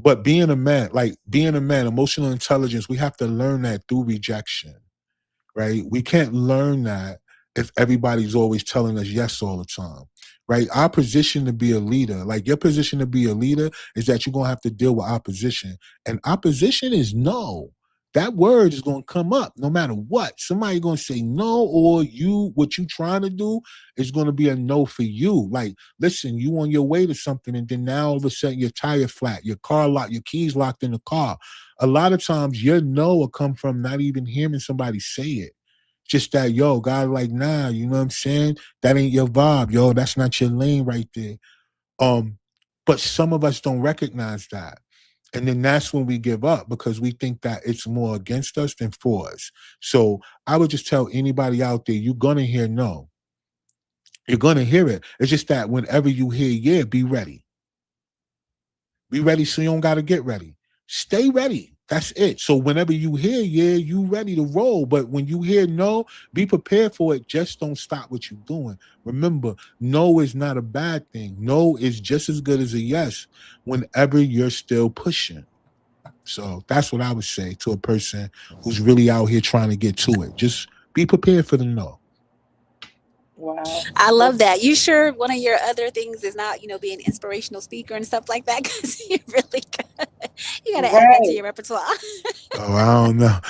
[SPEAKER 8] But being a man, emotional intelligence, we have to learn that through rejection, right? We can't learn that if everybody's always telling us yes all the time, right? Our position to be a leader, like your position to be a leader, is that you're going to have to deal with opposition. And opposition is no. That word is going to come up no matter what. Somebody going to say no, or what you trying to do is going to be a no for you. Like, listen, you on your way to something, and then now all of a sudden your tire flat, your car locked, your keys locked in the car. A lot of times your no will come from not even hearing somebody say it. Just that, yo, God, like, nah, you know what I'm saying? That ain't your vibe, yo. That's not your lane right there. But some of us don't recognize that. And then that's when we give up, because we think that it's more against us than for us. So I would just tell anybody out there, you're going to hear no. You're going to hear it. It's just that whenever you hear yeah, be ready. Be ready so you don't got to get ready. Stay ready. That's it. So whenever you hear yeah, you ready to roll. But when you hear no, be prepared for it. Just don't stop what you're doing. Remember, no is not a bad thing. No is just as good as a yes whenever you're still pushing. So that's what I would say to a person who's really out here trying to get to it. Just be prepared for the no.
[SPEAKER 2] Wow.
[SPEAKER 3] I love that. You sure one of your other things is not, be an inspirational speaker and stuff like that? Because you really you got to add that to
[SPEAKER 2] Right.
[SPEAKER 3] your repertoire.
[SPEAKER 8] Oh, I don't know.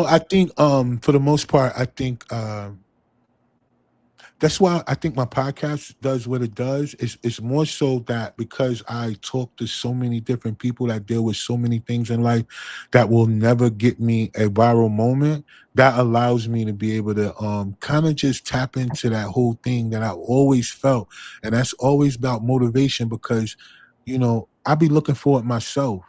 [SPEAKER 8] I think for the most part, I think that's why I think my podcast does what it does. It's more so that because I talk to so many different people that deal with so many things in life that will never get me a viral moment, that allows me to be able to kind of just tap into that whole thing that I always felt. And that's always about motivation, because, I be looking for it myself.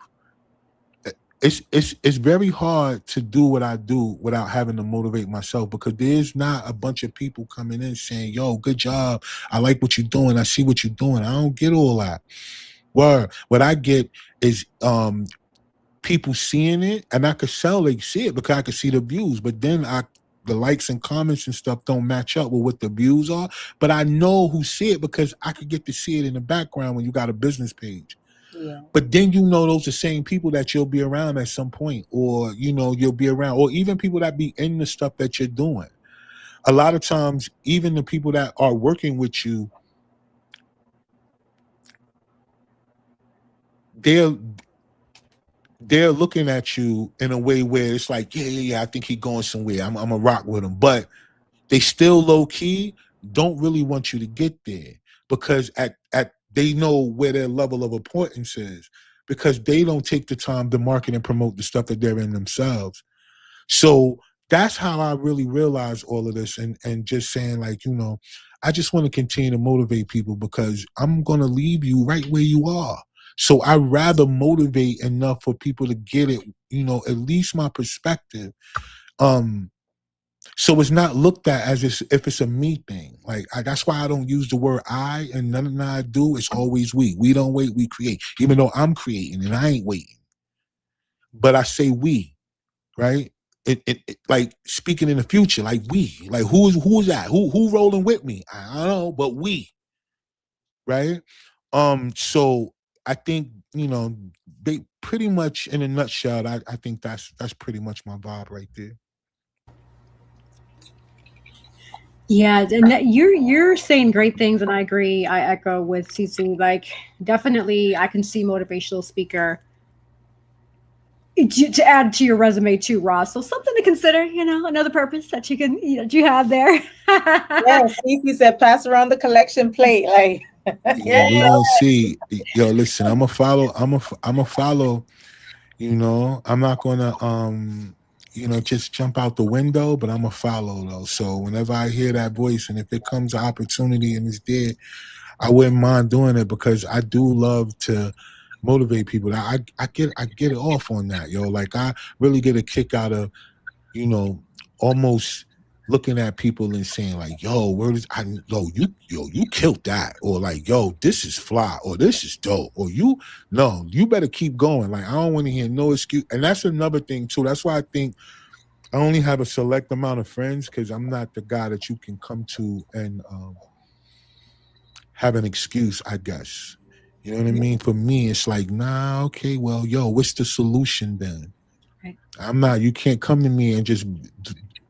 [SPEAKER 8] It's very hard to do what I do without having to motivate myself, because there's not a bunch of people coming in saying, yo, good job. I like what you're doing. I see what you're doing. I don't get all that. What I get is people seeing it, and I could sell they see it because I could see the views, but then the likes and comments and stuff don't match up with what the views are. But I know who see it because I could get to see it in the background when you got a business page.
[SPEAKER 2] Yeah.
[SPEAKER 8] But then those are the same people that you'll be around at some point, or you'll be around, or even people that be in the stuff that you're doing. A lot of times, even the people that are working with you, they're looking at you in a way where it's like, yeah, I think he's going somewhere. I'm gonna rock with him, but they still low key don't really want you to get there, because at they know where their level of importance is, because they don't take the time to market and promote the stuff that they're in themselves. So that's how I really realized all of this, and just saying, like, I just want to continue to motivate people, because I'm going to leave you right where you are. So I rather motivate enough for people to get it, at least my perspective. So it's not looked at as if it's a me thing. Like, that's why I don't use the word I, and none of I do. It's always we. We don't wait, we create. Even though I'm creating and I ain't waiting. But I say we, right? It like speaking in the future, like we. Like who's that? Who rolling with me? I don't know, but we. Right? So I think, they pretty much, in a nutshell, I think that's pretty much my vibe right there.
[SPEAKER 1] Yeah, and you're saying great things, and I agree. I echo with Cece. Like, definitely, I can see motivational speaker to add to your resume too, Ross. So something to consider. Another purpose that you can you have there.
[SPEAKER 2] Yeah, Cece said, pass around the collection plate. Like,
[SPEAKER 8] Yeah, we gonna see. Yo, listen, I'm a follow. I'm a follow. I'm not gonna just jump out the window, but I'm a follow though. So whenever I hear that voice, and if it comes an opportunity and it's there, I wouldn't mind doing it, because I do love to motivate people. I get it off on that, yo. Like, I really get a kick out of, almost looking at people and saying like, yo, where is I you killed that, or like, yo, this is fly, or this is dope, or you better keep going. Like, I don't want to hear no excuse. And that's another thing too. That's why I think I only have a select amount of friends, because I'm not the guy that you can come to and have an excuse, I guess. You know what I mean? For me, it's like, nah, okay, well, yo, what's the solution then?
[SPEAKER 1] Right.
[SPEAKER 8] I'm not, you can't come to me and just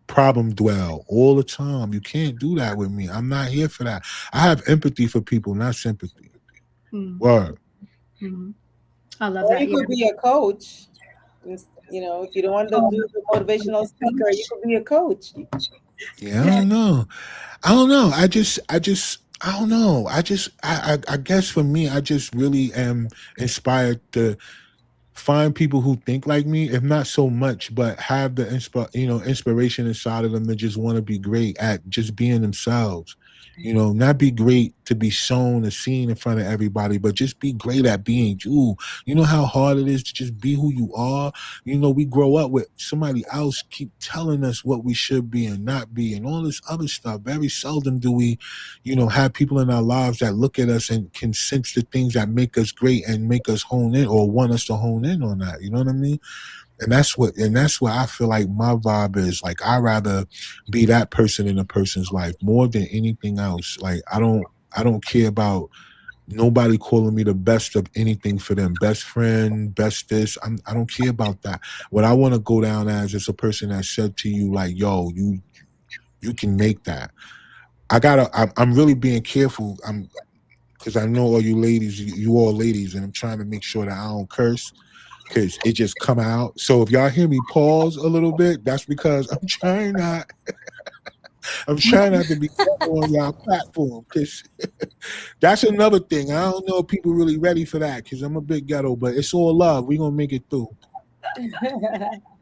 [SPEAKER 8] problem dwell all the time. You can't do that with me. I'm not here for that. I have empathy for people, not sympathy. Word.
[SPEAKER 1] I love
[SPEAKER 2] Or
[SPEAKER 1] that.
[SPEAKER 2] you could be a coach. You know, if you don't want to do the motivational speaker, you could be a coach.
[SPEAKER 8] Yeah, I don't know. I don't know. I guess for me, I just really am inspired to find people who think like me, if not so much, but have the inspiration inside of them to just want to be great at just being themselves. Not be great to be shown or seen in front of everybody, but just be great at being you. You know how hard it is to just be who you are. We grow up with somebody else keep telling us what we should be and not be and all this other stuff. Very seldom do we, have people in our lives that look at us and can sense the things that make us great and make us hone in or want us to hone in on that. You know what I mean? And that's what I feel like my vibe is. Like, I rather be that person in a person's life more than anything else. Like, I don't care about nobody calling me the best of anything for them. Best friend, best this. I don't care about that. What I want to go down as is a person that said to you, like, yo, you can make that. I'm really being careful. Because I know all you ladies, you all ladies, and I'm trying to make sure that I don't curse, because it just come out. So if y'all hear me pause a little bit, that's because I'm trying not to be on y'all platform, because that's another thing. I don't know if people really ready for that, because I'm a big ghetto, but it's all love. We're gonna make it through.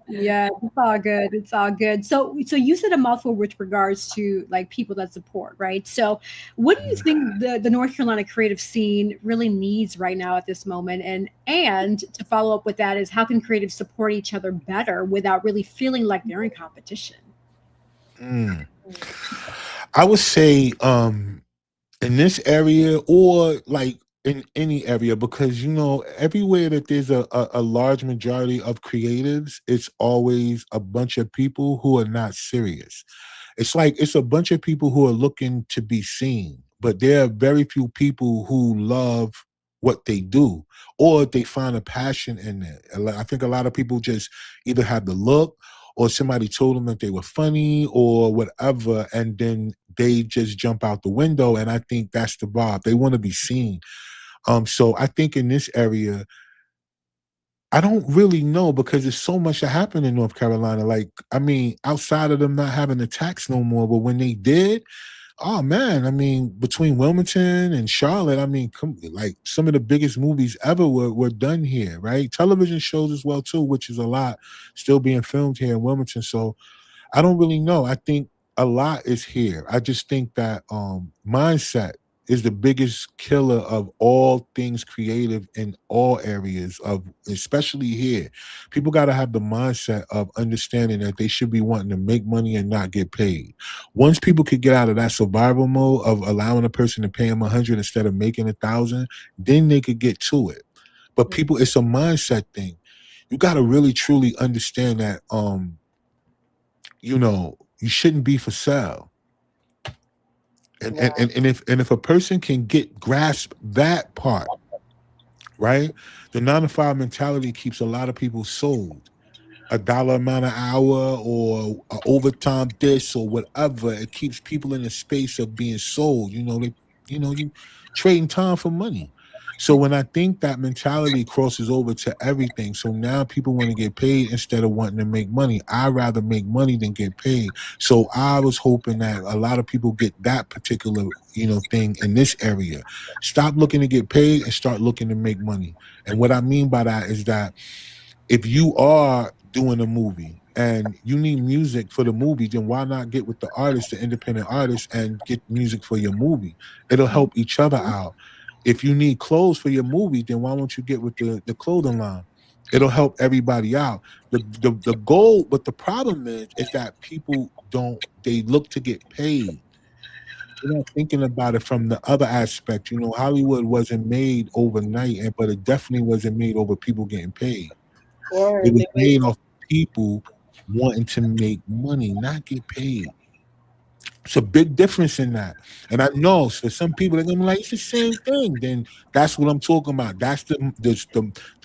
[SPEAKER 1] Yeah, it's all good. It's all good. So you said a mouthful with regards to like people that support, right? So what do you think the North Carolina creative scene really needs right now at this moment? And to follow up with that is, how can creatives support each other better without really feeling like they're in competition?
[SPEAKER 8] I would say in this area, or like in any area, because everywhere that there's a large majority of creatives, it's always a bunch of people who are not serious. It's like it's a bunch of people who are looking to be seen, but there are very few people who love what they do, or they find a passion in it. I think a lot of people just either have the look, or somebody told them that they were funny or whatever, and then they just jump out the window. And I think that's the vibe. They want to be seen. So I think in this area, I don't really know, because there's so much that happened in North Carolina. Like, I mean, outside of them not having the tax no more, but when they did, oh man, I mean, between Wilmington and Charlotte, I mean, like some of the biggest movies ever were done here, right? Television shows as well too, which is a lot still being filmed here in Wilmington. So I don't really know. I think a lot is here. I just think that mindset is the biggest killer of all things creative in all areas of, especially here. People got to have the mindset of understanding that they should be wanting to make money and not get paid. Once people could get out of that survival mode of allowing a person to pay them 100 instead of making 1,000, then they could get to it. But people, it's a mindset thing. You got to really truly understand that you shouldn't be for sale. And if a person can grasp that part, right? The 9 to 5 mentality keeps a lot of people sold. $1 amount an hour, or overtime this or whatever. It keeps people in a space of being sold. You trading time for money. So when I think that mentality crosses over to everything, so now people want to get paid instead of wanting to make money. I'd rather make money than get paid. So I was hoping that a lot of people get that particular, thing in this area. Stop looking to get paid and start looking to make money. And what I mean by that is that if you are doing a movie and you need music for the movie, then why not get with the artist, the independent artist, and get music for your movie? It'll help each other out. If you need clothes for your movie, then why won't you get with the clothing line? It'll help everybody out. The goal, but the problem is that people don't, they look to get paid. You're not thinking about it from the other aspect. You know, Hollywood wasn't made overnight, but it definitely wasn't made over people getting paid.
[SPEAKER 2] Or
[SPEAKER 8] It was
[SPEAKER 2] they wait
[SPEAKER 8] made
[SPEAKER 2] for
[SPEAKER 8] off people wanting to make money, not get paid. It's a big difference in that. And I know for some people they're gonna be like, it's the same thing. Then that's what I'm talking about. That's the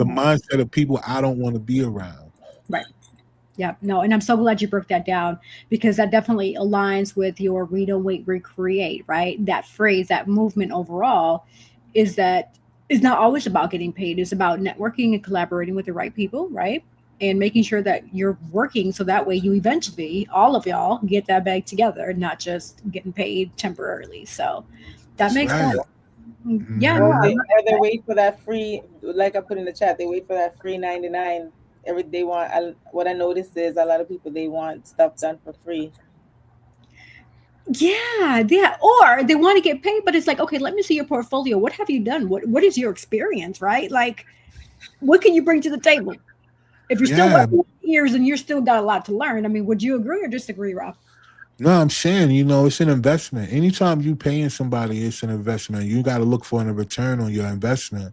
[SPEAKER 8] mindset of people I don't want to be around.
[SPEAKER 1] Right. Yeah, no, and I'm so glad you broke that down because that definitely aligns with your read, don't wait, recreate, right? That phrase, that movement overall is that is not always about getting paid. It's about networking and collaborating with the right people, right? And making sure that you're working so that way you eventually, all of y'all, get that bag together, not just getting paid temporarily. So that
[SPEAKER 8] That's
[SPEAKER 1] makes
[SPEAKER 8] right.
[SPEAKER 1] sense. Yeah, no,
[SPEAKER 2] or
[SPEAKER 1] I
[SPEAKER 8] Hmm.
[SPEAKER 2] they
[SPEAKER 1] love
[SPEAKER 2] or they
[SPEAKER 1] that.
[SPEAKER 2] wait for that free, like I put in the chat, they wait for that free 99. Every they want what I noticed is a lot of people they want stuff done for free.
[SPEAKER 1] Yeah, yeah. Or they want to get paid, but it's like, okay, let me see your portfolio. What have you done? What is your experience, right? Like, what can you bring to the table? If you're still
[SPEAKER 8] Yeah.
[SPEAKER 1] working with years and you're still got a lot to learn, I mean, would you agree or disagree, Rob?
[SPEAKER 8] No, I'm saying, you know, it's an investment. Anytime you paying somebody, it's an investment. You got to look for a return on your investment.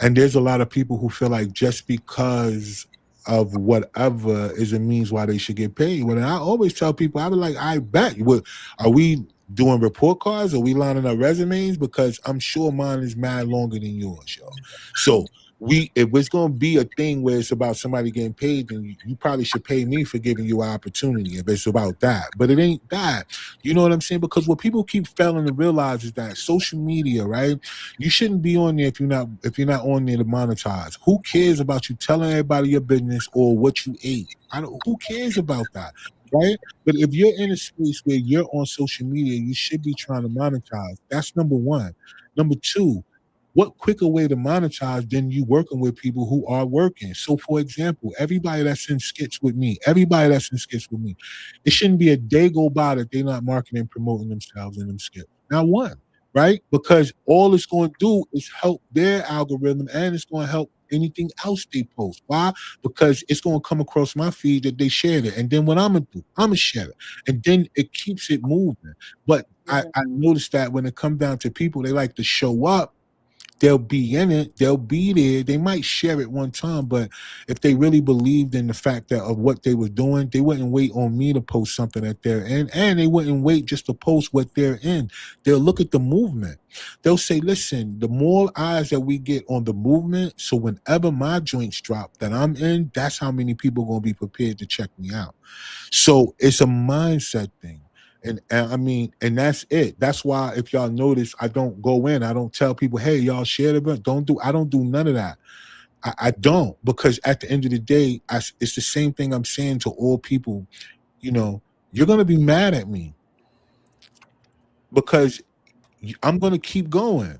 [SPEAKER 8] And there's a lot of people who feel like just because of whatever is a means why they should get paid. When I always tell people, I be like, I bet. What, are we doing report cards? Are we lining up resumes? Because I'm sure mine is mad longer than yours, yo. So if it's gonna be a thing where it's about somebody getting paid, then you probably should pay me for giving you an opportunity if it's about that. But it ain't that. You know what I'm saying? Because what people keep failing to realize is that social media, right? You shouldn't be on there if you're not on there to monetize. Who cares about you telling everybody your business or what you ate? Who cares about that? Right? But if you're in a space where you're on social media, you should be trying to monetize. That's number one. Number two, what quicker way to monetize than you working with people who are working? So, for example, everybody that's in skits with me, it shouldn't be a day go by that they're not marketing and promoting themselves in them skits. Not one, right? Because all it's going to do is help their algorithm and it's going to help anything else they post. Why? Because it's going to come across my feed that they shared it. And then what I'm going to do, I'm going to share it. And then it keeps it moving. But
[SPEAKER 2] Yeah.
[SPEAKER 8] I noticed that when it comes down to people, they like to show up, they'll be in it, they'll be there, they might share it one time, but if they really believed in the fact that of what they were doing, they wouldn't wait on me to post something that they're in, and they wouldn't wait just to post what they're in. They'll look at the movement. They'll say, listen, the more eyes that we get on the movement, so whenever my joints drop that I'm in, that's how many people are going to be prepared to check me out. So it's a mindset thing. And I mean, and that's it. That's why if y'all notice, I don't go in. I don't tell people, hey, y'all share the event. I don't do none of that. I don't, because at the end of the day, it's the same thing I'm saying to all people. You know, you're gonna be mad at me because I'm gonna keep going.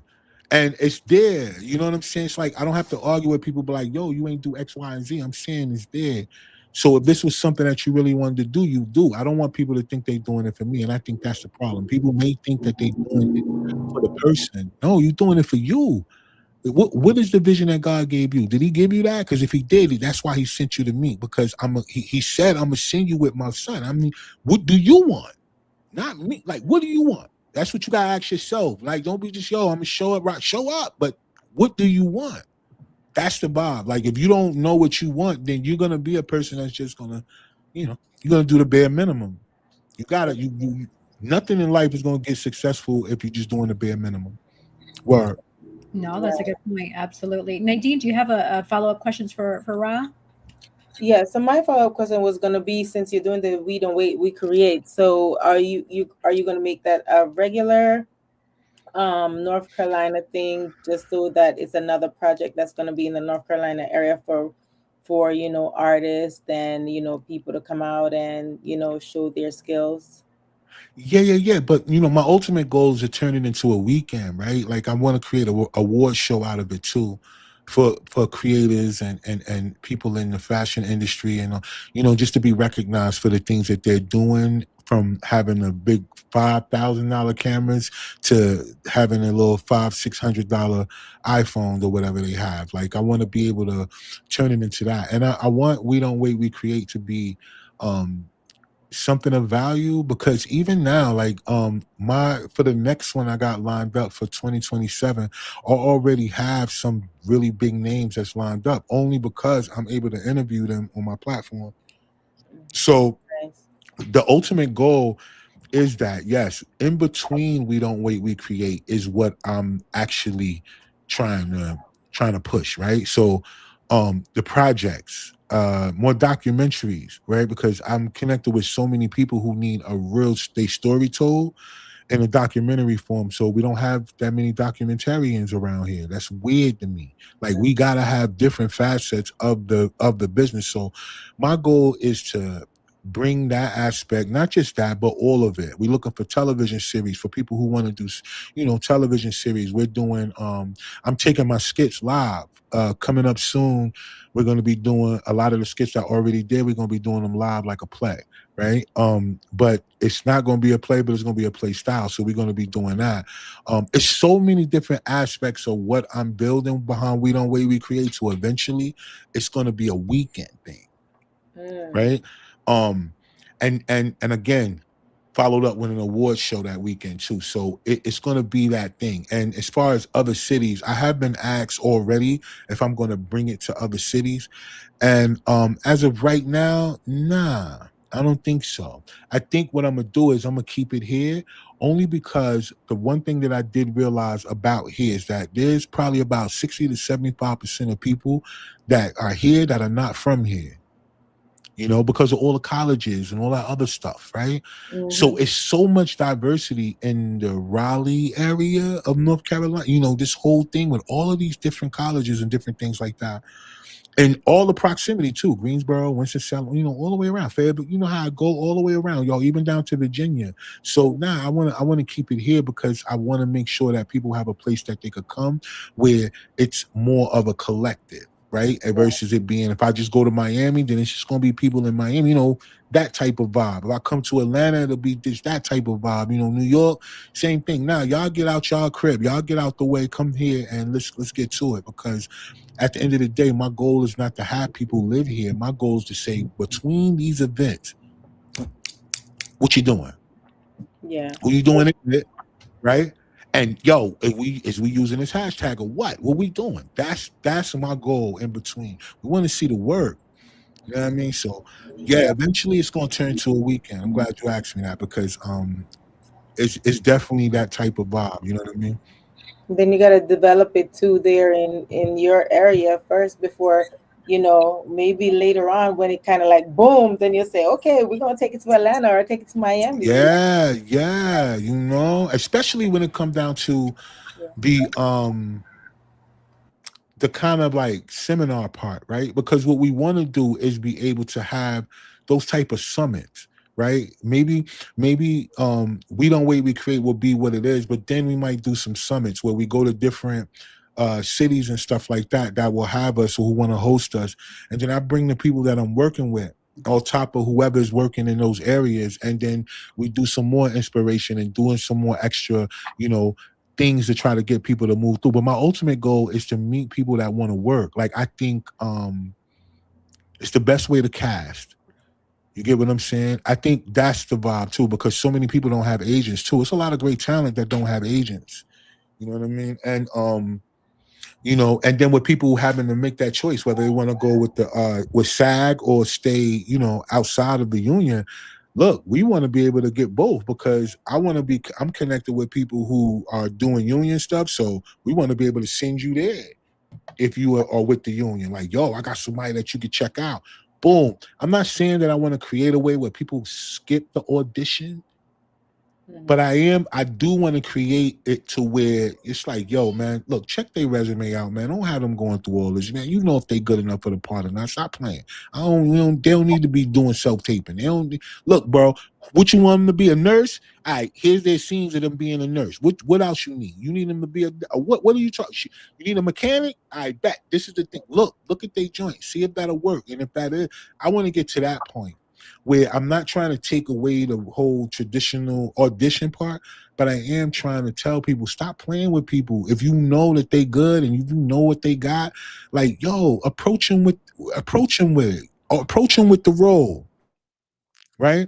[SPEAKER 8] And it's there. You know what I'm saying? It's like I don't have to argue with people, but like, yo, you ain't do X, Y, and Z. I'm saying it's there. So if this was something that you really wanted to do, you do. I don't want people to think they're doing it for me. And I think that's the problem. People may think that they're doing it for the person. No, you're doing it for you. What is the vision that God gave you? Did he give you that? Because if he did, that's why he sent you to me. Because he said, I'm gonna send you with my son. I mean, what do you want? Not me. Like, what do you want? That's what you gotta ask yourself. Like, don't be just, yo, I'm gonna show up, right? Show up, but what do you want? That's the vibe. Like, if you don't know what you want, then you're gonna be a person that's just gonna, you're gonna do the bare minimum. You gotta, nothing in life is gonna get successful if you're just doing the bare minimum. Word.
[SPEAKER 1] No, that's a
[SPEAKER 2] Right.
[SPEAKER 1] good point. Absolutely. Nadine, do you have a follow up questions for Ra?
[SPEAKER 2] Yeah, so my follow-up question was gonna be, since you're doing the we don't wait, we create. So are you gonna make that a regular North Carolina thing, just so that it's another project that's gonna be in the North Carolina area for artists and people to come out and show their skills?
[SPEAKER 8] Yeah. But my ultimate goal is to turn it into a weekend, right? Like I want to create a award show out of it too, for creators and people in the fashion industry, and just to be recognized for the things that they're doing from having a big $5,000 cameras to having a little $500-600 iPhone or whatever they have. Like, I want to be able to turn it into that, and I want We Don't Wait, We Create to be something of value, because even now, like, my for the next one I got lined up for 2027, I already have some really big names that's lined up, only because I'm able to interview them on my platform. So
[SPEAKER 2] Nice.
[SPEAKER 8] the ultimate goal is that, yes, in between We Don't Wait, We Create is what I'm actually trying to push, right? So the projects, more documentaries, right? Because I'm connected with so many people who need a real they story told in a documentary form. So we don't have that many documentarians around here. That's weird to me. Like, we gotta have different facets of the business. So my goal is to bring that aspect, not just that, but all of it. We're looking for television series for people who want to do, television series. We're doing I'm taking my skits live. Coming up soon, we're going to be doing a lot of the skits I already did. We're going to be doing them live like a play, right? But it's not going to be a play, but it's going to be a play style. So we're going to be doing that. It's so many different aspects of what I'm building behind We Don't Wait, We Create. So eventually, it's going to be a weekend thing, right? And again, followed up with an award show that weekend too. So it's going to be that thing. And as far as other cities, I have been asked already if I'm going to bring it to other cities. And as of right now, nah, I don't think so. I think what I'm going to do is I'm going to keep it here, only because the one thing that I did realize about here is that there's probably about 60 to 75% of people that are here that are not from here. Because of all the colleges and all that other stuff, right? So it's so much diversity in the Raleigh area of North Carolina, this whole thing with all of these different colleges and different things like that. And all the proximity too, Greensboro, Winston-Salem, all the way around. Fayetteville, you know how I go all the way around, y'all, even down to Virginia. So now I want to keep it here because I want to make sure that people have a place that they could come where it's more of a collective, right? Versus it being, if I just go to Miami, then it's just going to be people in Miami, that type of vibe. If I come to Atlanta, it'll be just that type of vibe. New York, same thing. Now, y'all get out y'all crib. Y'all get out the way. Come here and let's get to it, because at the end of the day, my goal is not to have people live here. My goal is to say, between these events, what you doing?
[SPEAKER 2] Yeah.
[SPEAKER 8] What you doing it, right? And yo, is we using this hashtag or what? What we doing? That's my goal in between. We want to see the work. You know what I mean? So yeah, eventually it's gonna turn into a weekend. I'm glad you asked me that, because it's definitely that type of vibe. You know what I mean?
[SPEAKER 2] Then you got to develop it too there in your area first before, maybe later on when it kind of like boom, then you'll say, okay, we're going to take it to Atlanta or take it to Miami.
[SPEAKER 8] Yeah. Especially when it comes down to the kind of like seminar part, right? Because what we want to do is be able to have those type of summits, right? Maybe We Don't Wait, We Create will be what it is, but then we might do some summits where we go to different cities and stuff like that will have us, or who want to host us, and then I bring the people that I'm working with on top of whoever's working in those areas, and then we do some more inspiration and doing some more extra, things to try to get people to move through. But my ultimate goal is to meet people that want to work. Like, I think it's the best way to cast. You get what I'm saying? I think that's the vibe too, because so many people don't have agents too. It's a lot of great talent that don't have agents. You know what I mean? And and then with people having to make that choice, whether they want to go with SAG or stay, outside of the union. Look, we want to be able to get both, because I'm connected with people who are doing union stuff. So we want to be able to send you there if you are with the union. Like, yo, I got somebody that you could check out. Boom. I'm not saying that I want to create a way where people skip the audition, but I do want to create it to where it's like, yo, man, look, check their resume out, man. Don't have them going through all this, man. You know if they good enough for the part or not. Stop playing. They don't need to be doing self-taping. They don't look, bro. What you want them to be, a nurse? All right, here's their scenes of them being a nurse. What else you need? You need them to be what are you talking? You need a mechanic? I bet. This is the thing. Look at their joint. See if that'll work. And if that is, I want to get to that point. where I'm not trying to take away the whole traditional audition part, but I am trying to tell people, stop playing with people. If you know that they good and you know what they got, like, yo, approach them with the role, right?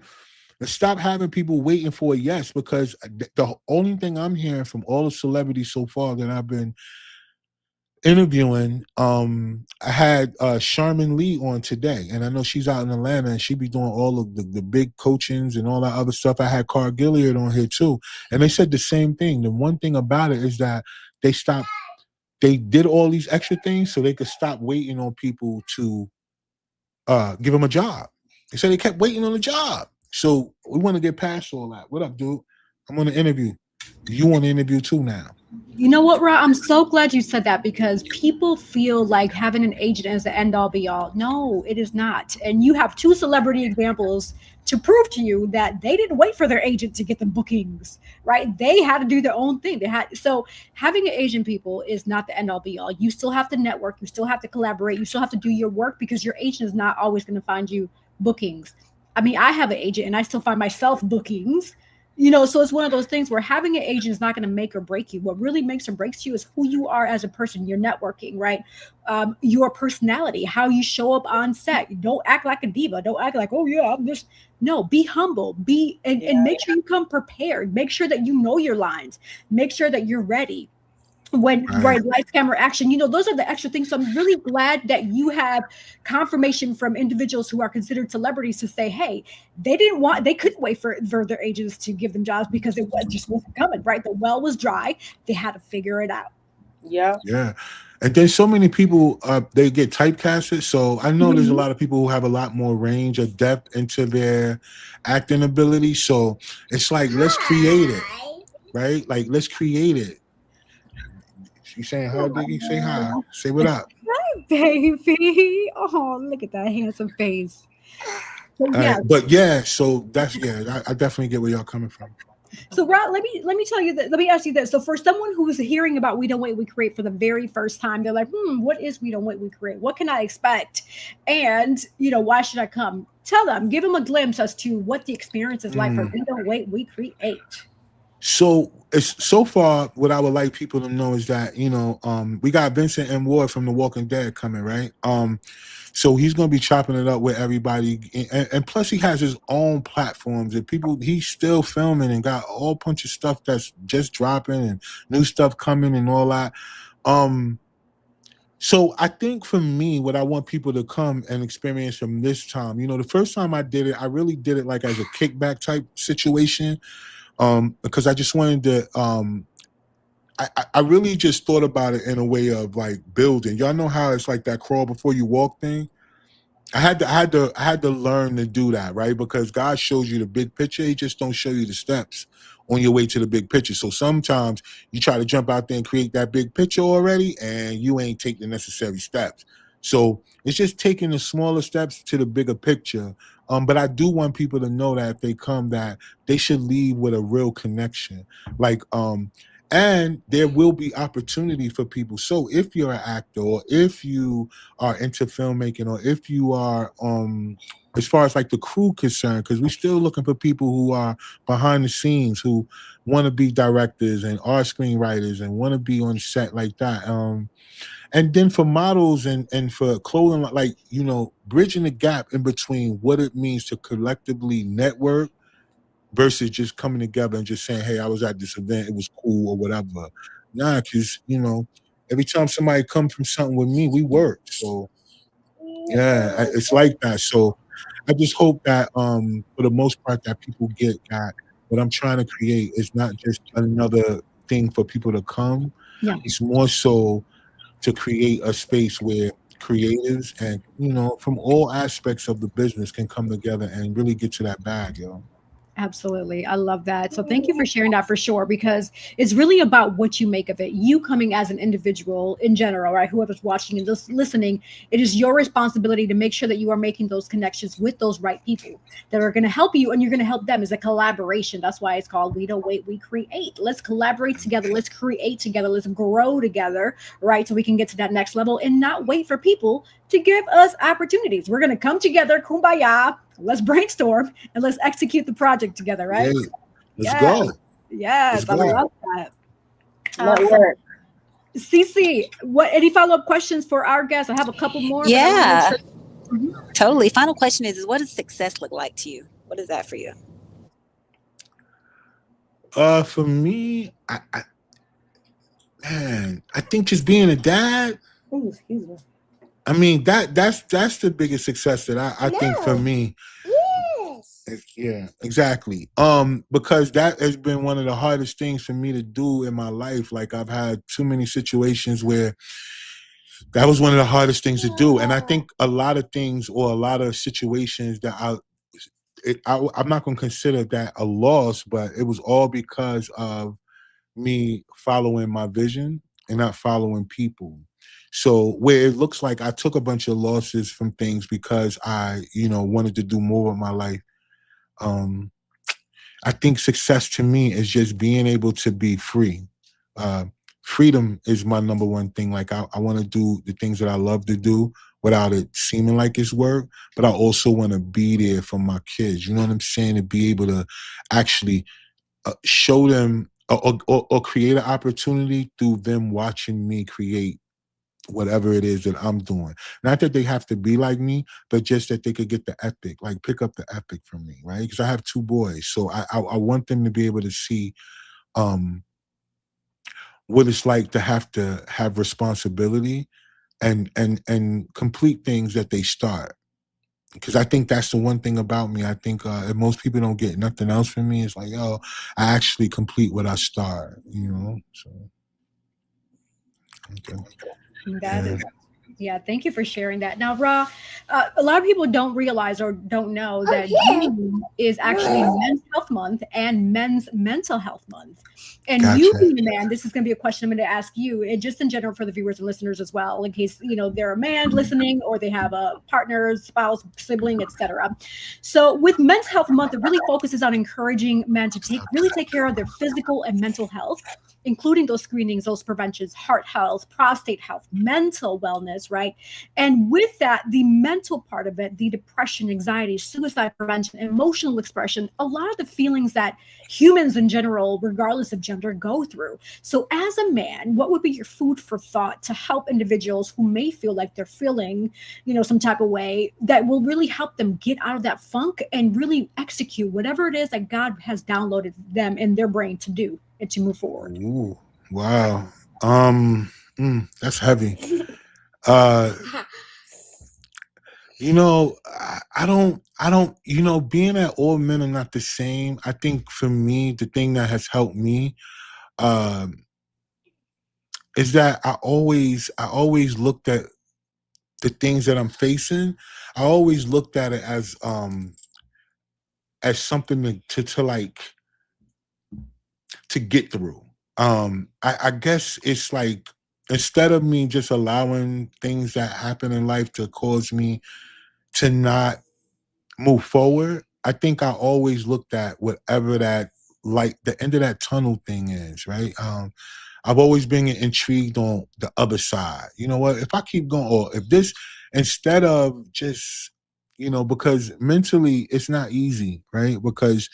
[SPEAKER 8] And stop having people waiting for a yes, because the only thing I'm hearing from all the celebrities so far that I've been interviewing, I had Charmin Lee on today, and I know she's out in Atlanta, and she be doing all of the big coachings and all that other stuff. I had Carl Gilliard on here too, and they said the same thing. The one thing about it is that they did all these extra things so they could stop waiting on people to give them a job. They said they kept waiting on a job. So we want to get past all that. What up, dude? I'm on the interview. You want to interview too now?
[SPEAKER 1] You know what, Rah? I'm so glad you said that, because people feel like having an agent is the end all be all. No, it is not. And you have two celebrity examples to prove to you that they didn't wait for their agent to get the bookings, right? They had to do their own thing. So having an agent, people, is not the end all be all. You still have to network. You still have to collaborate. You still have to do your work, because your agent is not always going to find you bookings. I mean, I have an agent and I still find myself bookings. So it's one of those things where having an agent is not going to make or break you. What really makes or breaks you is who you are as a person, your networking, right? Your personality, how you show up on set. Don't act like a diva. Don't act like, oh yeah, I'm just, no, be humble, and make sure you come prepared. Make sure that you know your lines. Make sure that you're ready. When lights, camera, action, those are the extra things. So I'm really glad that you have confirmation from individuals who are considered celebrities to say, hey, they couldn't wait for their agents to give them jobs, because it just wasn't coming, right? The well was dry. They had to figure it out.
[SPEAKER 2] Yeah.
[SPEAKER 8] And then so many people, they get typecasted. So I know there's a lot of people who have a lot more range or depth into their acting ability. So it's like, let's create it, right? Like, let's create it. She's saying hi, Diggy. Say hi. Say what up.
[SPEAKER 1] Hi, baby. Oh, look at that handsome face. So, yeah.
[SPEAKER 8] So that's I definitely get where y'all coming from.
[SPEAKER 1] So, Rah, let me tell you that. Let me ask you this. So, for someone who is hearing about We Don't Wait, We Create for the very first time, they're like, what is We Don't Wait, We Create? What can I expect? And why should I come? Tell them, give them a glimpse as to what the experience is like for We Don't Wait, We Create.
[SPEAKER 8] So far, what I would like people to know is that, we got Vincent M. Ward from The Walking Dead coming, right? So he's going to be chopping it up with everybody. And plus he has his own platforms and he's still filming and got a whole bunch of stuff that's just dropping and new stuff coming and all that. So I think for me, what I want people to come and experience from this time, the first time I did it, I really did it like as a kickback type situation. Because I just wanted to, I really just thought about it in a way of like building. Y'all know how it's like that crawl before you walk thing. I had to learn to do that, right? Because God shows you the big picture. He just don't show you the steps on your way to the big picture. So sometimes you try to jump out there and create that big picture already, and you ain't take the necessary steps. So it's just taking the smaller steps to the bigger picture. But I do want people to know that if they come, that they should leave with a real connection. And there will be opportunity for people. So if you're an actor, or if you are into filmmaking, or if you are, as far as like the crew concerned, because we're still looking for people who are behind the scenes, who want to be directors and are screenwriters and want to be on set like that. And then for models and for clothing, like, bridging the gap in between what it means to collectively network versus just coming together and just saying, hey, I was at this event, it was cool or whatever. Nah, because, every time somebody comes from something with me, we work. So, yeah, it's like that. So I just hope that for the most part that people get that what I'm trying to create is not just another thing for people to come.
[SPEAKER 1] Yeah.
[SPEAKER 8] It's more so to create a space where creatives and, from all aspects of the business can come together and really get to that bag, yo.
[SPEAKER 1] Absolutely. I love that. So thank you for sharing that, for sure, because it's really about what you make of it. You coming as an individual in general, right? Whoever's watching and just listening, it is your responsibility to make sure that you are making those connections with those right people that are going to help you, and you're going to help them. It's a collaboration. That's why it's called We Don't Wait, We Create. Let's collaborate together. Let's create together. Let's grow together, right? So we can get to that next level and not wait for people to give us opportunities. We're going to come together, kumbaya, let's brainstorm and let's execute the project together,
[SPEAKER 8] Yeah,
[SPEAKER 1] right?
[SPEAKER 8] let's
[SPEAKER 1] Yes,
[SPEAKER 8] go. Let's
[SPEAKER 1] yes, I
[SPEAKER 8] go.
[SPEAKER 1] love that. Awesome.
[SPEAKER 2] Network.
[SPEAKER 1] Cece, what any follow-up questions for our guests? I have a couple more, but I want to make
[SPEAKER 3] Yeah,
[SPEAKER 1] sure. Mhm.
[SPEAKER 3] totally. Final question is what does success look like to you? What is that for you?
[SPEAKER 8] For me, man, I think just being a dad.
[SPEAKER 2] Ooh, excuse me.
[SPEAKER 8] I mean, that's the biggest success that I think for me. Yeah, exactly. Because that has been one of the hardest things for me to do in my life. Like I've had too many situations where that was one of the hardest things to do, and I think a lot of things or a lot of situations that I'm not going to consider that a loss, but it was all because of me following my vision and not following people. So where it looks like I took a bunch of losses from things because I, wanted to do more with my life. Um, I think success to me is just being able to be free. Uh, Freedom is my number one thing. Like I want to do the things that I love to do without it seeming like it's work, but I also want to be there for my kids. You know what I'm saying? To be able to actually show them or create an opportunity through them watching me create whatever it is that I'm doing. Not that they have to be like me, but just that they could get the epic, like pick up the epic from me, right? Because I have two boys, so I want them to be able to see um, what it's like to have responsibility and complete things that they start. Because I think that's the one thing about me. I think if most people don't get nothing else from me, it's like, yo, I actually complete what I start, So, okay.
[SPEAKER 1] That
[SPEAKER 8] Yeah.
[SPEAKER 1] is, yeah, thank you for sharing that. Now, Ra, a lot of people don't realize or don't know that June is actually Men's Health Month and Men's Mental Health Month. And you
[SPEAKER 8] Gotcha.
[SPEAKER 1] being a man, this is going to be a question I'm going to ask you, and just in general for the viewers and listeners as well, in case they're a man listening or they have a partner, spouse, sibling, etc. So, with Men's Health Month, it really focuses on encouraging men to really take care of their physical and mental health, including those screenings, those preventions, heart health, prostate health, mental wellness, right? And with that, the mental part of it, the depression, anxiety, suicide prevention, emotional expression, a lot of the feelings that humans in general, regardless of gender, go through. So, as a man, what would be your food for thought to help individuals who may feel like they're feeling, some type of way that will really help them get out of that funk and really execute whatever it is that God has downloaded them in their brain to do and to move forward?
[SPEAKER 8] Ooh, wow. That's heavy. Uh, I don't, being that all men are not the same. I think for me, the thing that has helped me, um, is that I always looked at the things that I'm facing. I always looked at it as something to like to get through. I guess it's like instead of me just allowing things that happen in life to cause me to not move forward, I think I always looked at whatever that light, the end of that tunnel thing is, right? I've always been intrigued on the other side. You know what? If I keep going, or if this, instead of just, because mentally it's not easy, right? Because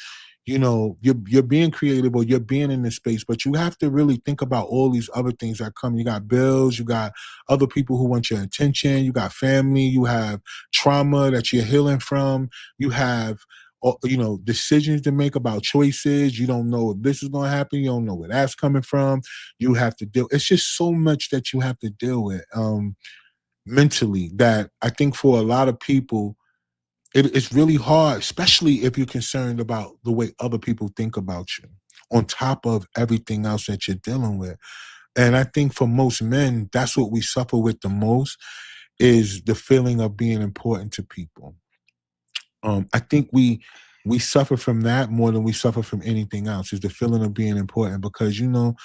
[SPEAKER 8] you're being creative or you're being in this space, but you have to really think about all these other things that come. You got bills, you got other people who want your attention, you got family, you have trauma that you're healing from, you have decisions to make about choices. You don't know if this is going to happen, you don't know where that's coming from. You have to deal, it's just so much that you have to deal with mentally, that I think for a lot of people it's really hard, especially if you're concerned about the way other people think about you, on top of everything else that you're dealing with. And I think for most men, that's what we suffer with the most, is the feeling of being important to people. I think we suffer from that more than we suffer from anything else, is the feeling of being important, because in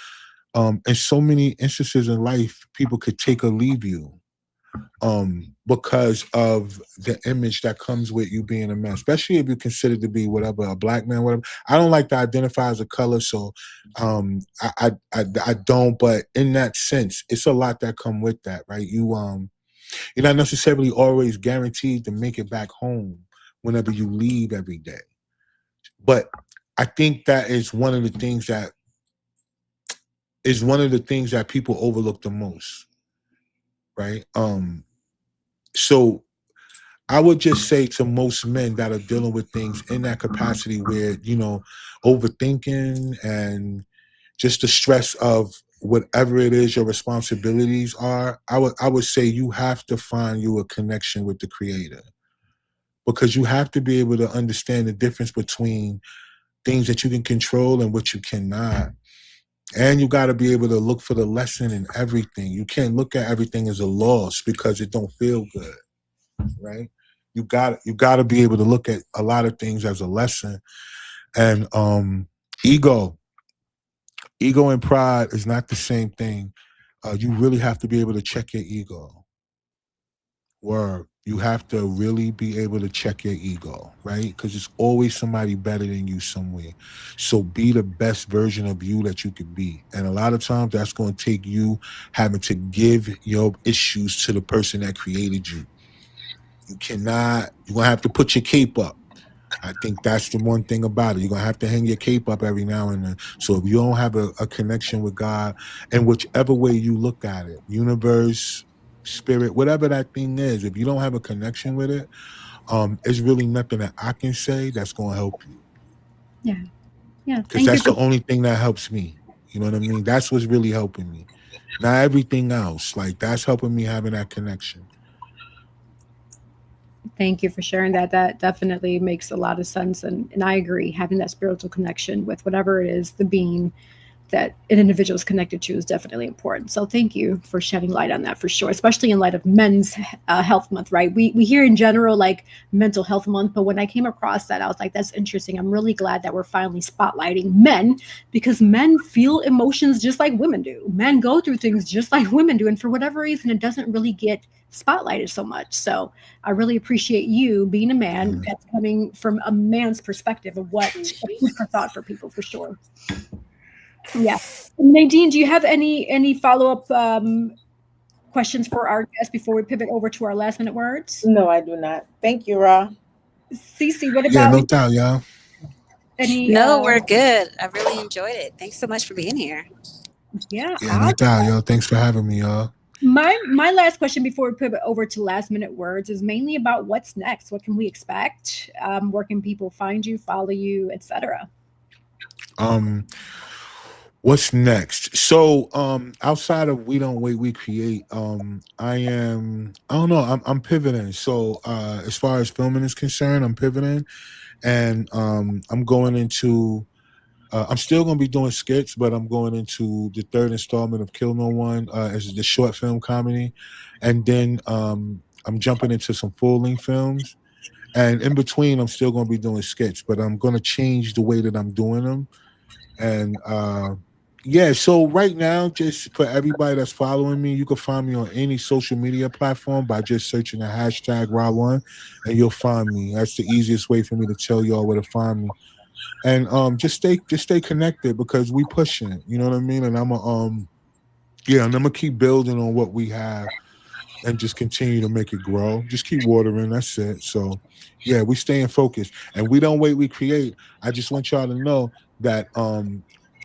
[SPEAKER 8] so many instances in life, people could take or leave you because of the image that comes with you being a man, especially if you're considered to be whatever, a black man, whatever. I don't like to identify as a color, so I don't. But in that sense, it's a lot that come with that, right? You're not necessarily always guaranteed to make it back home whenever you leave every day. But I think that is one of the things that people overlook the most, right? So I would just say to most men that are dealing with things in that capacity where, overthinking and just the stress of whatever it is your responsibilities are, I would say you have to find you a connection with the creator, because you have to be able to understand the difference between things that you can control and what you cannot. And you got to be able to look for the lesson in everything. You can't look at everything as a loss because it don't feel good, right? You got to be able to look at a lot of things as a lesson. And ego and pride is not the same thing. You really have to be able to check your ego. Word. You have to really be able to check your ego, right? Because it's always somebody better than you somewhere. So be the best version of you that you could be. And a lot of times that's going to take you having to give your issues to the person that created you. You're going to have to put your cape up. I think that's the one thing about it. You're going to have to hang your cape up every now and then. So if you don't have a connection with God, and whichever way you look at it, universe, spirit, whatever that thing is, if you don't have a connection with it, it's really nothing that I can say that's going to help you.
[SPEAKER 1] Yeah.
[SPEAKER 8] Because that's the only thing that helps me. You know what I mean? That's what's really helping me. Not everything else. Like, that's helping me having that connection.
[SPEAKER 1] Thank you for sharing that. That definitely makes a lot of sense. And I agree, having that spiritual connection with whatever it is, the being that an individual is connected to, is definitely important. So thank you for shedding light on that, for sure, especially in light of Men's Health Month, right? We hear in general like Mental Health Month, but when I came across that, I was like, that's interesting. I'm really glad that we're finally spotlighting men, because men feel emotions just like women do. Men go through things just like women do. And for whatever reason, it doesn't really get spotlighted so much. So I really appreciate you being a man that's coming from a man's perspective of what food for thought for people, for sure. Yeah. Nadine, do you have any follow-up questions for our guests before we pivot over to our last minute words?
[SPEAKER 2] No, I do not. Thank you, Rah.
[SPEAKER 1] Cece, what about
[SPEAKER 8] Yeah, no doubt, y'all.
[SPEAKER 1] any
[SPEAKER 3] No, we're good. I really enjoyed it. Thanks so much for being here.
[SPEAKER 1] Yeah,
[SPEAKER 8] no doubt, yo. Thanks for having me, y'all.
[SPEAKER 1] My last question before we pivot over to last minute words is mainly about what's next. What can we expect? Where can people find you, follow you, etc.?
[SPEAKER 8] What's next? So, outside of We Don't Wait, We Create, I don't know, I'm pivoting. So, as far as filming is concerned, I'm pivoting, and I'm going into, I'm still going to be doing skits, but I'm going into the third installment of Kill No One as the short film comedy, and then I'm jumping into some full-length films, and in between, I'm still going to be doing skits, but I'm going to change the way that I'm doing them, and yeah, so right now, just for everybody that's following me, you can find me on any social media platform by just searching the hashtag Rah-1, and you'll find me. That's the easiest way for me to tell y'all where to find me. And just stay connected, because we pushing, you know what I mean? And I'm gonna keep building on what we have and just continue to make it grow. Just keep watering, that's it. So yeah, we staying focused, and We Don't Wait, We Create. I just want y'all to know that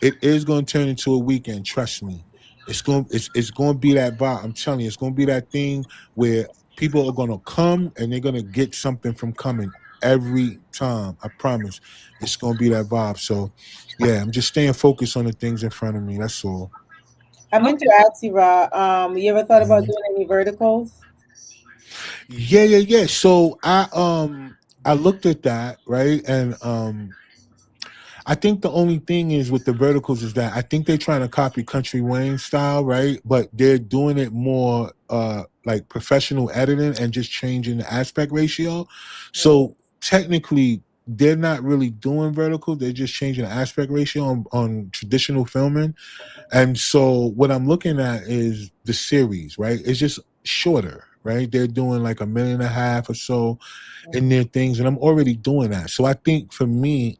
[SPEAKER 8] it is going to turn into a weekend. Trust me, it's going to be that vibe. I'm telling you, it's going to be that thing where people are going to come and they're going to get something from coming every time. I promise, it's going to be that vibe. So yeah, I'm just staying focused on the things in front of me. That's all.
[SPEAKER 2] I meant to ask you, Rah, you ever thought about doing any verticals?
[SPEAKER 8] Yeah. So I looked at that, right, and I think the only thing is with the verticals is that I think they're trying to copy Country Wayne style, right? But they're doing it more like professional editing and just changing the aspect ratio. So technically, they're not really doing vertical. They're just changing the aspect ratio on traditional filming. And so what I'm looking at is the series, right? It's just shorter, right? They're doing like 1.5 million or so in their things, and I'm already doing that. So I think for me,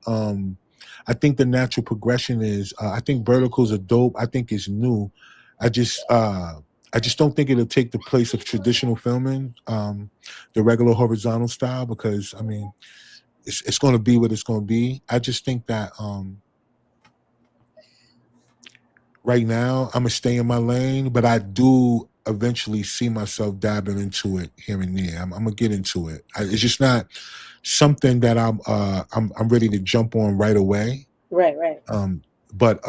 [SPEAKER 8] I think the natural progression is I think verticals are dope. I think it's new. I just I just don't think it'll take the place of traditional filming, the regular horizontal style, because I mean, it's going to be what it's going to be. I just think that right now I'm gonna stay in my lane, but I do eventually see myself dabbing into it here and there. I'm gonna get into it. It's just not something that I'm ready to jump on right away.
[SPEAKER 2] Right.
[SPEAKER 8] But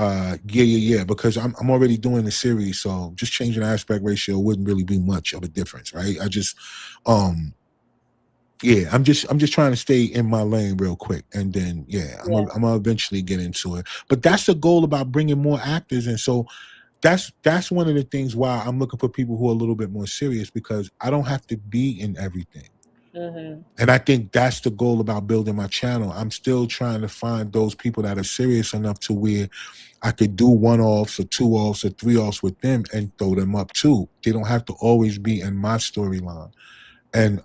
[SPEAKER 8] yeah, because I'm already doing the series, so just changing the aspect ratio wouldn't really be much of a difference, right? I just yeah, I'm just trying to stay in my lane real quick, and then I'm gonna eventually get into it. But that's the goal about bringing more actors in. So that's one of the things why I'm looking for people who are a little bit more serious, because I don't have to be in everything.
[SPEAKER 2] Mm-hmm.
[SPEAKER 8] And I think that's the goal about building my channel. I'm still trying to find those people that are serious enough to where I could do 1-offs or 2-offs or 3-offs with them and throw them up too. They don't have to always be in my storyline. And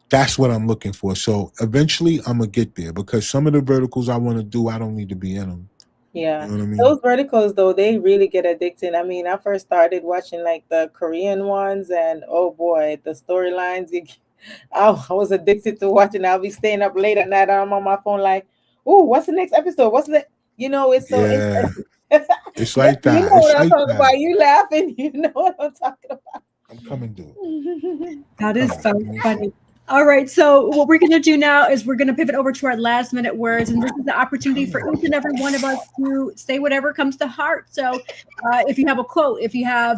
[SPEAKER 8] that's what I'm looking for. So eventually I'm gonna get there, because some of the verticals I want to do, I don't need to be in them.
[SPEAKER 2] Yeah.
[SPEAKER 8] You know what I mean?
[SPEAKER 2] Those verticals though, they really get addicting. I mean, I first started watching like the Korean ones, and oh boy, the storylines, I was addicted to watching. I'll be staying up late at night. I'm on my phone like, oh, what's the next episode? What's the, it's so
[SPEAKER 8] Yeah. It's
[SPEAKER 2] Yes,
[SPEAKER 8] like that.
[SPEAKER 2] you know
[SPEAKER 8] It's
[SPEAKER 2] what I'm
[SPEAKER 8] like
[SPEAKER 2] talking
[SPEAKER 8] that.
[SPEAKER 2] about. You laughing, you know what I'm talking about.
[SPEAKER 8] I'm coming, dude.
[SPEAKER 1] That is so funny. All right, so what we're going to do now is we're going to pivot over to our last minute words, and this is the opportunity for each and every one of us to say whatever comes to heart. So if you have a quote, if you have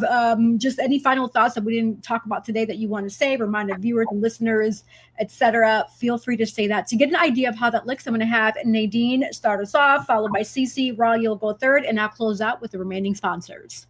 [SPEAKER 1] just any final thoughts that we didn't talk about today that you want to say, remind the viewers and listeners, etc., feel free to say that. To get an idea of how that looks, I'm going to have Nadine start us off, followed by Cece. Rah, you'll go third, and I'll close out with the remaining sponsors.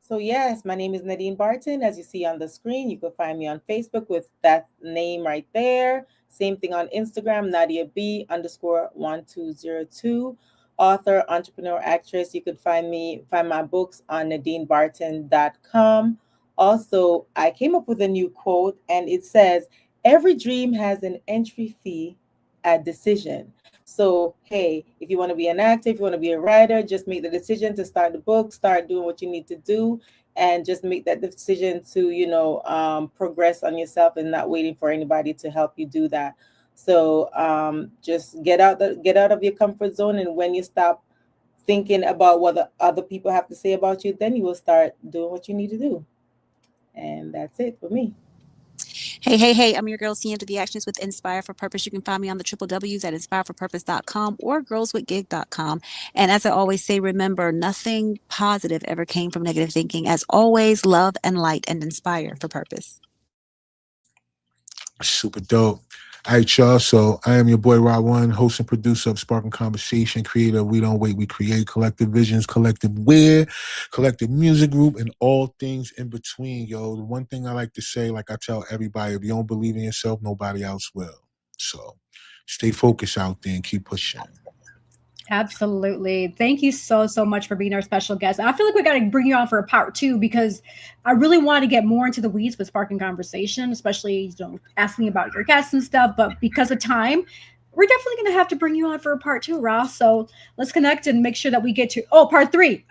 [SPEAKER 2] So yes, my name is Nadine Barton. As you see on the screen, you can find me on Facebook with that name right there. Same thing on Instagram, Nadia B _1202. Author, entrepreneur, actress. You could find my books on nadinebarton.com. Also, I came up with a new quote, and it says, "Every dream has an entry fee, a decision." So, hey, if you want to be an actor, if you want to be a writer, just make the decision to start the book, start doing what you need to do, and just make that decision to, progress on yourself and not waiting for anybody to help you do that. So, just get out of your comfort zone, and when you stop thinking about what the other people have to say about you, then you will start doing what you need to do. And that's it for me.
[SPEAKER 7] Hey, I'm your girl, Sienta the Actionist with Inspire for Purpose. You can find me on the www at inspireforpurpose.com or girlswithgig.com. And as I always say, remember, nothing positive ever came from negative thinking. As always, love and light and inspire for purpose.
[SPEAKER 8] Super dope. All right, y'all. So I am your boy Rah-1, host and producer of Sparking Conversation, creator of We Don't Wait, We Create, Collective Visions, Collective Wear, Collective Music Group, and all things in between, yo. The one thing I like to say, like I tell everybody, if you don't believe in yourself, nobody else will. So stay focused out there and keep pushing.
[SPEAKER 1] Absolutely. Thank you so much for being our special guest. I feel like we got to bring you on for a part 2, because I really want to get more into the weeds with Sparking Conversation, especially asking about your guests and stuff. But because of time, we're definitely going to have to bring you on for a part 2, Ross. So let's connect and make sure that we get to part 3.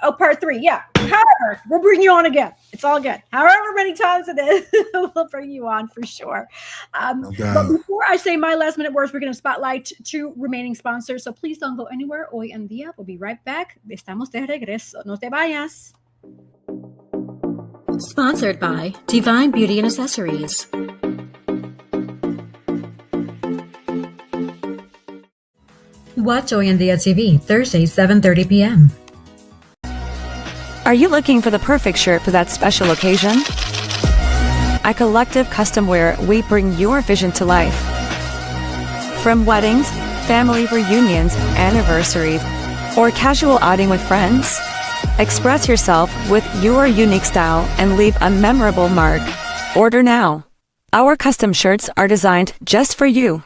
[SPEAKER 1] Yeah. However, we'll bring you on again. It's all good. However many times it is, we'll bring you on for sure. But before I say my last minute words, we're going to spotlight 2 remaining sponsors. So please don't go anywhere. Hoy En Día. We'll be right back. Estamos de regreso. No te vayas.
[SPEAKER 9] Sponsored by Divine Beauty and Accessories. Watch Hoy En Día TV, Thursday, 7:30 p.m.
[SPEAKER 4] Are you looking for the perfect shirt for that special occasion? At Collective Custom Wear, we bring your vision to life. From weddings, family reunions, anniversaries, or casual outing with friends, express yourself with your unique style and leave a memorable mark. Order now. Our custom shirts are designed just for you.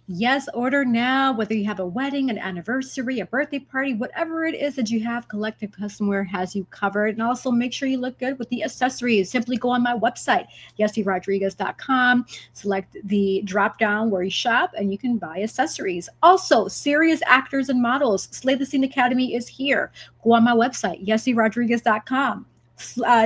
[SPEAKER 1] Yes, order now. Whether you have a wedding, an anniversary, a birthday party, whatever it is that you have, Collective Custom Wear has you covered. And also make sure you look good with the accessories. Simply go on my website, yessirodriguez.com, select the drop down where you shop, and you can buy accessories. Also, serious actors and models, Slay the Scene Academy is here. Go on my website, yessirodriguez.com.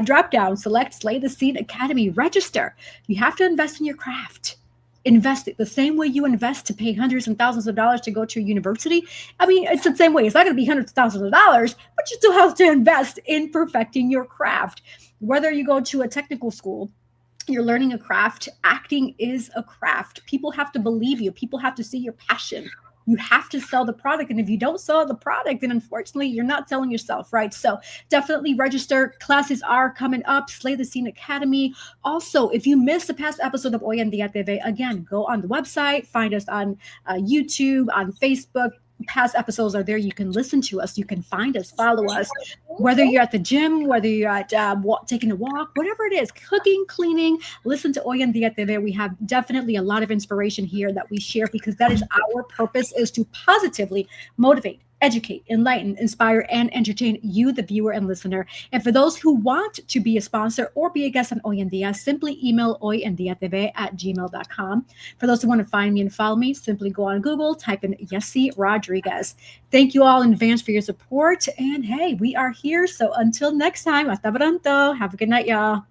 [SPEAKER 1] drop down, select Slay the Scene Academy, register. You have to invest in your craft. Invest it the same way you invest to pay hundreds and thousands of dollars to go to a university. I mean, it's the same way. It's not going to be hundreds of thousands of dollars, but you still have to invest in perfecting your craft. Whether you go to a technical school, you're learning a craft, acting is a craft. People have to believe you. People have to see your passion. You have to sell the product. And if you don't sell the product, then unfortunately, you're not selling yourself, right? So definitely register. Classes are coming up. Slay the Scene Academy. Also, if you missed a past episode of Hoy En Día TV, again, go on the website, find us on YouTube, on Facebook. Past episodes are there. You can listen to us. You can find us, follow us, whether you're at the gym, whether you're at taking a walk, whatever it is, cooking, cleaning, listen to Hoy En Día TV. We have definitely a lot of inspiration here that we share because that is our purpose, is to positively motivate, educate, enlighten, inspire, and entertain you, the viewer and listener. And for those who want to be a sponsor or be a guest on Hoy En Día, simply email hoyendiatv@gmail.com. For those who want to find me and follow me, simply go on Google, type in Yessie Rodriguez. Thank you all in advance for your support. And hey, we are here. So until next time, hasta pronto. Have a good night, y'all.